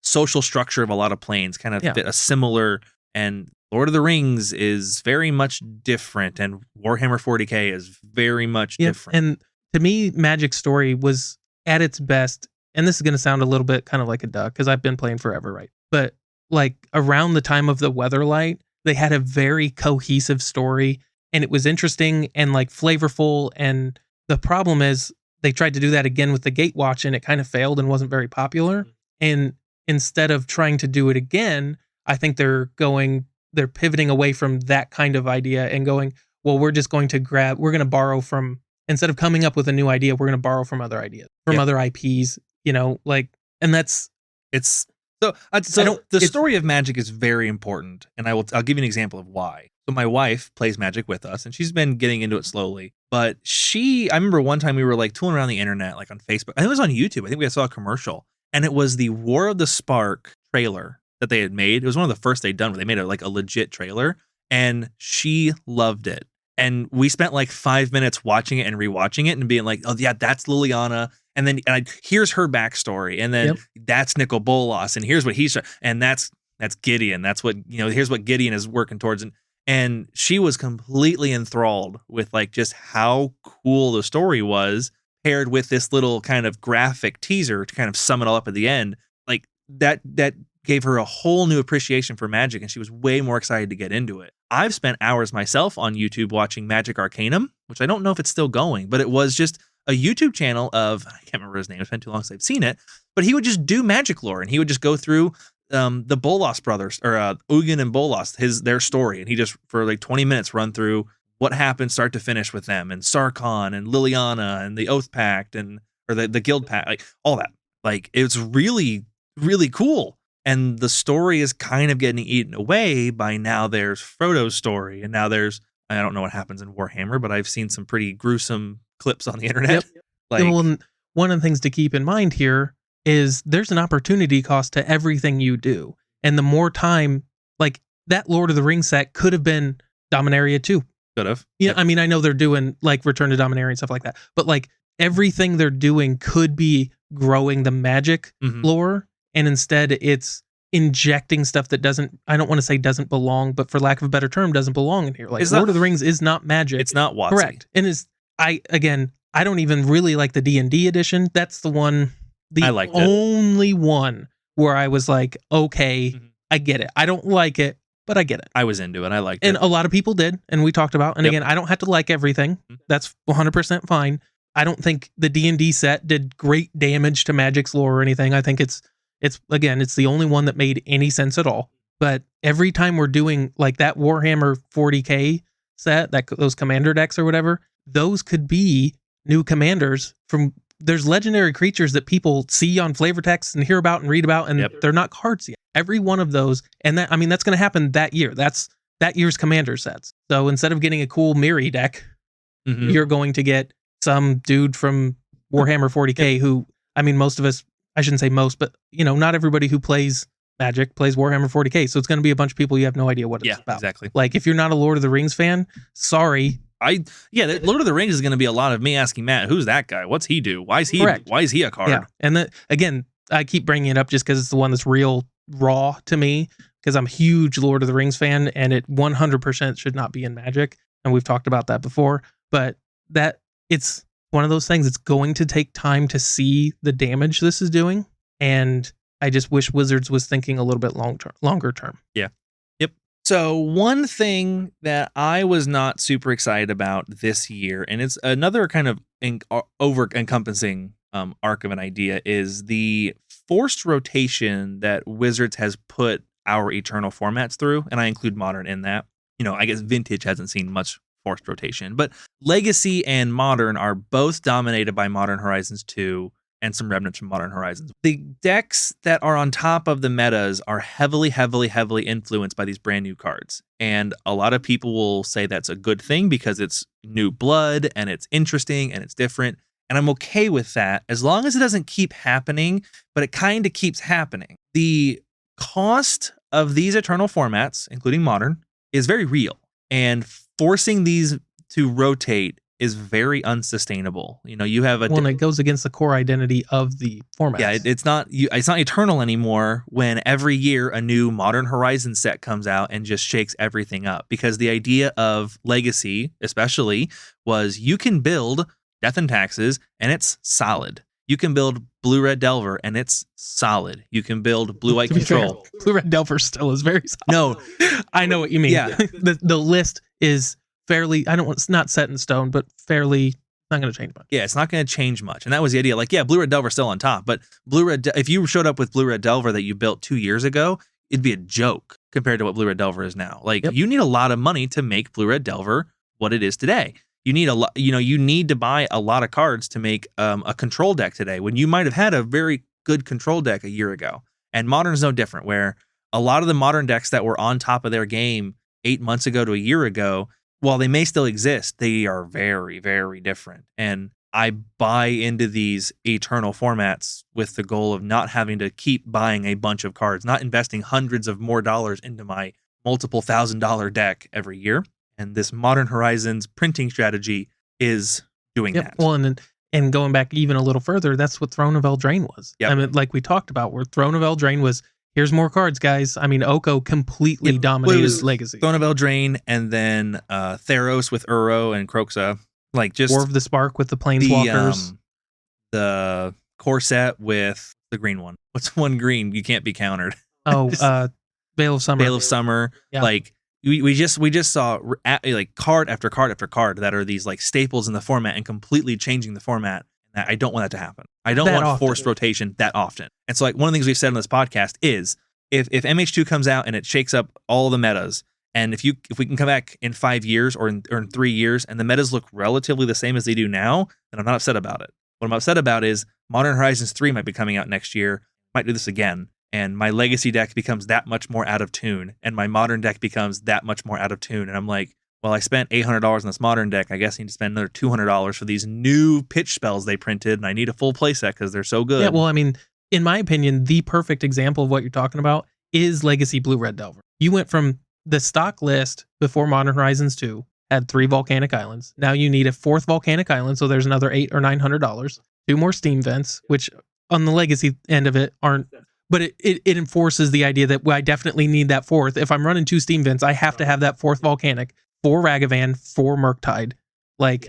social structure of a lot of planes kind of fit a similar. And Lord of the Rings is very much different, and Warhammer 40K is very much different. And to me, Magic's story was at its best, and this is going to sound a little bit kind of like a duck because I've been playing forever, right? But like around the time of the Weatherlight, they had a very cohesive story, and it was interesting and like flavorful. And the problem is they tried to do that again with the Gatewatch, and it kind of failed and wasn't very popular. And instead of trying to do it again, I think they're pivoting away from that kind of idea and going, well, we're going to borrow from, instead of coming up with a new idea, we're going to borrow from other ideas, from other IPs, and that's, it's, the story of Magic is very important, and I'll give you an example of why. So my wife plays Magic with us, and she's been getting into it slowly. But I remember one time we were like tooling around the internet, like on Facebook. I think it was on YouTube. I think we saw a commercial, and it was the War of the Spark trailer that they had made. It was one of the first they'd done where they made a legit trailer, and she loved it. And we spent like 5 minutes watching it and rewatching it and being like, oh yeah, that's Liliana. And then here's her backstory. And then that's Nicol Bolas. And here's what and that's Gideon. That's what, here's what Gideon is working towards. And she was completely enthralled with like just how cool the story was, paired with this little kind of graphic teaser to kind of sum it all up at the end. Like that gave her a whole new appreciation for Magic, and she was way more excited to get into it. I've spent hours myself on YouTube watching Magic Arcanum, which I don't know if it's still going, but it was just a YouTube channel of, I can't remember his name, it's been too long since I've seen it, but he would just do Magic lore, and he would just go through the Bolas brothers, or Ugin and Bolas, their story, and he just for like 20 minutes run through what happened start to finish with them, and Sarkon and Liliana and the Oath Pact or the Guild Pact, like all that. Like it's really, really cool. And the story is kind of getting eaten away by now there's Frodo's story, and now there's, I don't know what happens in Warhammer, but I've seen some pretty gruesome clips on the internet. Yep. Like, well, one of the things to keep in mind here is there's an opportunity cost to everything you do. And the more time, like that Lord of the Rings set could have been Dominaria 2. Could have. Yeah, yep. I mean, I know they're doing like Return to Dominaria and stuff like that, but like everything they're doing could be growing the magic lore, and instead it's injecting stuff that doesn't, I don't want to say doesn't belong, but for lack of a better term, doesn't belong in here. Like Lord of the Rings is not magic. It's not WotC. Correct. And I don't even really like the D&D edition. That's the one, only one where I was like, okay, I get it. I don't like it, but I get it. I was into it. I liked it. And a lot of people did, and we talked about, and again, I don't have to like everything. That's 100% fine. I don't think the D&D set did great damage to Magic's lore or anything. I think it's the only one that made any sense at all. But every time we're doing like that Warhammer 40K set, those commander decks or whatever, those could be new commanders there's legendary creatures that people see on flavor text and hear about and read about, and they're not cards yet. Every one of those, and that's going to happen that year. That's that year's commander sets. So instead of getting a cool Miri deck, you're going to get some dude from Warhammer 40K who, I mean, most of us, I shouldn't say most, but not everybody who plays Magic plays Warhammer 40K. So it's going to be a bunch of people you have no idea what it's about. Exactly. Like if you're not a Lord of the Rings fan, sorry. Lord of the Rings is going to be a lot of me asking Matt, who's that guy? What's he do? Why is he a card? Yeah. And again, I keep bringing it up just because it's the one that's real raw to me, because I'm a huge Lord of the Rings fan, and it 100% should not be in Magic. And we've talked about that before, but that it's one of those things. It's going to take time to see the damage this is doing. And I just wish Wizards was thinking a little bit longer term. Yeah. Yep. So one thing that I was not super excited about this year, and it's another kind of over-encompassing arc of an idea, is the forced rotation that Wizards has put our Eternal formats through, and I include Modern in that. I guess Vintage hasn't seen much forced rotation, but Legacy and Modern are both dominated by Modern Horizons 2 and some remnants from Modern Horizons. The decks that are on top of the metas are heavily, heavily, heavily influenced by these brand new cards. And a lot of people will say that's a good thing because it's new blood and it's interesting and it's different. And I'm okay with that as long as it doesn't keep happening, but it kind of keeps happening. The cost of these Eternal formats, including Modern, is very real. And forcing these to rotate is very unsustainable. You have and it goes against the core identity of the format. Yeah, it's not Eternal anymore when every year a new Modern Horizon set comes out and just shakes everything up. Because the idea of Legacy, especially, was you can build Death and Taxes and it's solid. You can build Blue-Red Delver and it's solid. You can build Blue-White Control. Blue-Red Delver still is very solid. No, I know what you mean. Yeah, the list is fairly, it's not set in stone, but fairly not going to change much. Yeah, it's not going to change much. And that was the idea. Like, Blue-Red Delver still on top, but if you showed up with Blue-Red Delver that you built 2 years ago, it'd be a joke compared to what Blue-Red Delver is now. Like, you need a lot of money to make Blue-Red Delver what it is today. You need a lot, you need to buy a lot of cards to make a control deck today when you might have had a very good control deck a year ago. And Modern is no different, where a lot of the Modern decks that were on top of their game 8 months ago to a year ago, while they may still exist, they are very, very different. And I buy into these Eternal formats with the goal of not having to keep buying a bunch of cards, not investing hundreds of more dollars into my multiple $1,000 deck every year. And this Modern Horizons printing strategy is doing that. Well, and going back even a little further, that's what Throne of Eldraine was. Yep. I mean, like we talked about, where Throne of Eldraine was, here's more cards, guys. I mean, Oko completely dominated Legacy. Throne of Eldraine, and then Theros with Uro and Kroxa. Like just War of the Spark with the Planeswalkers. The core set with the green one. What's one green? You can't be countered. Oh, Veil of Summer. Veil of Summer. Yeah. Like we just saw like card after card after card that are these like staples in the format and completely changing the format. And I don't want that to happen. I don't want forced rotation that often. And so like one of the things we've said on this podcast is if MH2 comes out and it shakes up all the metas, and if we can come back in 5 years or in 3 years and the metas look relatively the same as they do now, then I'm not upset about it. What I'm upset about is Modern Horizons 3 might be coming out next year, might do this again, and my legacy deck becomes that much more out of tune, and my modern deck becomes that much more out of tune, and I'm like, well, I spent $800 on this modern deck. I guess I need to spend another $200 for these new pitch spells they printed, and I need a full playset because they're so good. Yeah, well, I mean, in my opinion, the perfect example of what you're talking about is Legacy Blue Red Delver. You went from the stock list before Modern Horizons 2 had 3 volcanic islands. Now you need a 4th volcanic island, so there's another $800 or $900. 2 more steam vents, which on the legacy end of it aren't. But it enforces the idea that I definitely need that 4th. If I'm running 2 steam vents, I have to have that 4th volcanic. 4 Ragavan, 4 Murktide. Like,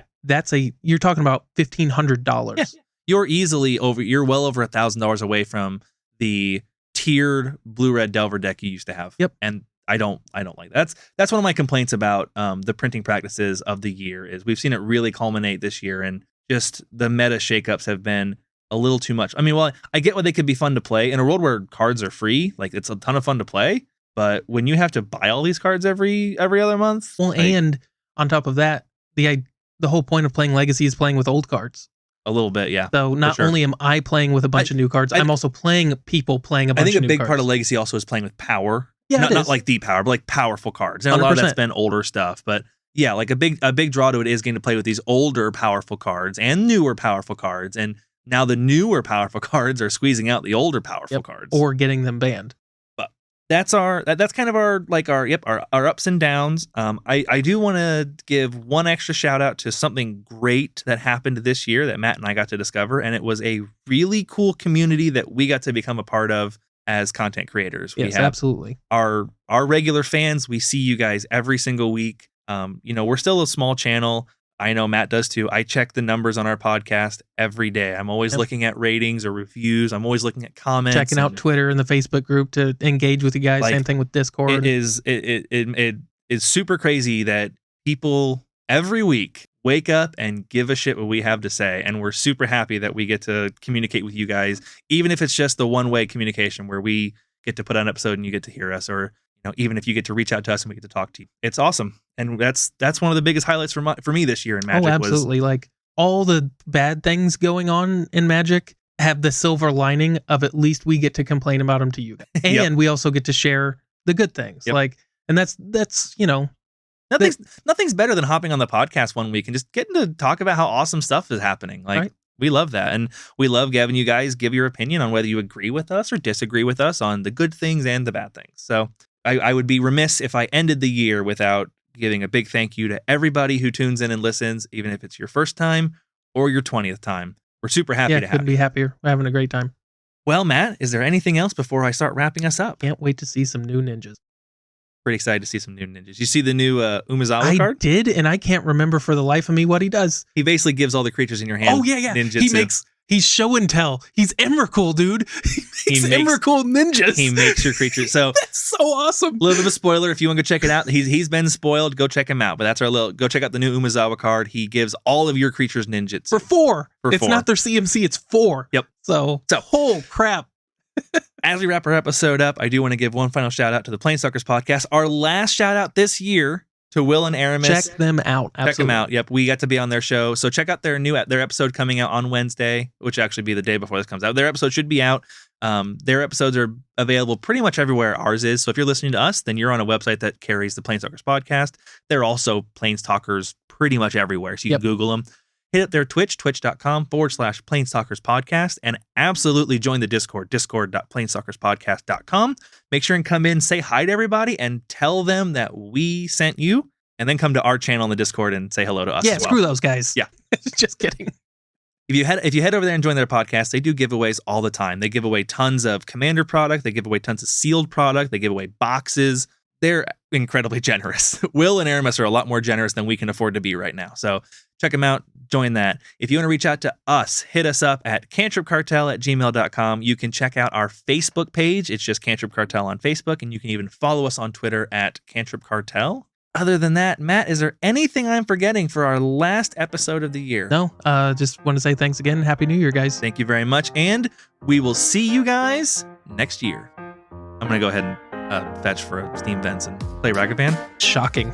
you're talking about $1,500. Yeah. You're well over $1,000 away from the tiered blue-red Delver deck you used to have. Yep. And I don't like that. That's one of my complaints about the printing practices of the year is we've seen it really culminate this year, and just the meta shakeups have been a little too much. I mean, well, I get why they could be fun to play in a world where cards are free. Like, it's a ton of fun to play. But when you have to buy all these cards every other month, well, and on top of that, the whole point of playing Legacy is playing with old cards. A little bit, yeah. So not only am I playing with a bunch of new cards, I'm also playing people playing a bunch of new cards. I think a big part of Legacy also is playing with power. Yeah, not like deep power, but like powerful cards. And a lot of that's been older stuff. But yeah, like a big draw to it is getting to play with these older powerful cards and newer powerful cards. And now the newer powerful cards are squeezing out the older powerful cards. Or getting them banned. That's kind of our ups and downs. I do want to give one extra shout out to something great that happened this year that Matt and I got to discover, and it was a really cool community that we got to become a part of as content creators. Yes, we have absolutely. Our regular fans, we see you guys every single week. We're still a small channel. I know Matt does too. I check the numbers on our podcast every day. I'm always looking at ratings or reviews. I'm always looking at comments. Checking out Twitter and the Facebook group to engage with you guys. Like, same thing with Discord. It is super crazy that people every week wake up and give a shit what we have to say. And we're super happy that we get to communicate with you guys, even if it's just the one-way communication where we get to put out an episode and you get to hear us, or even if you get to reach out to us and we get to talk to you. It's awesome. And that's one of the biggest highlights for me this year in Magic. Oh, absolutely. Like, all the bad things going on in Magic have the silver lining of at least we get to complain about them to you. And we also get to share the good things. Yep. Like, and that's nothing's better than hopping on the podcast one week and just getting to talk about how awesome stuff is happening. Like, right. We love that. And we love having you guys give your opinion on whether you agree with us or disagree with us on the good things and the bad things. So I would be remiss if I ended the year without giving a big thank you to everybody who tunes in and listens, even if it's your first time or your 20th time. We're super happy to have you. Couldn't be happier. We're having a great time. Well, Matt, is there anything else before I start wrapping us up? Can't wait to see some new ninjas. Pretty excited to see some new ninjas. You see the new Umezawa card? I did, and I can't remember for the life of me what he does. He basically gives all the creatures in your hand. Oh, yeah. Ninjutsu. He's show and tell. He's Emrakul, dude. He makes Emrakul ninjas. He makes your creatures. So that's so awesome. A little bit of a spoiler. If you want to go check it out, he's been spoiled. Go check him out. But that's go check out the new Umezawa card. He gives all of your creatures ninjutsu. For 4. It's not their CMC. It's 4. Yep. So oh crap. As we wrap our episode up, I do want to give one final shout out to the Planestalkers podcast. Our last shout out this year to Will and Aramis. Check them out. Absolutely. Check them out. Yep, we got to be on their show. So check out their episode coming out on Wednesday, which actually be the day before this comes out. Their episode should be out. Their episodes are available pretty much everywhere ours is. So if you're listening to us, then you're on a website that carries the Planestalkers podcast. They're also Planestalkers pretty much everywhere. So you can Google them. Hit up their Twitch, twitch.com/Planestalkers podcast, and absolutely join the Discord, discord.planestalkerspodcast.com. Make sure and come in, say hi to everybody, and tell them that we sent you, and then come to our channel on the Discord and say hello to us. Yeah, screw those guys. Yeah. Just kidding. If you head over there and join their podcast, they do giveaways all the time. They give away tons of Commander product. They give away tons of sealed product. They give away boxes. They're incredibly generous. Will and Aramis are a lot more generous than we can afford to be right now. So check them out. Join that. If you want to reach out to us, hit us up at cantripcartel@gmail.com. You can check out our Facebook page. It's just Cantrip Cartel on Facebook. And you can even follow us on Twitter at Cantrip Cartel. Other than that, Matt, is there anything I'm forgetting for our last episode of the year? No, just want to say thanks again. Happy New Year, guys. Thank you very much. And we will see you guys next year. I'm I'm gonna go ahead and fetch for Steam Vents and play Ragged Band. Shocking.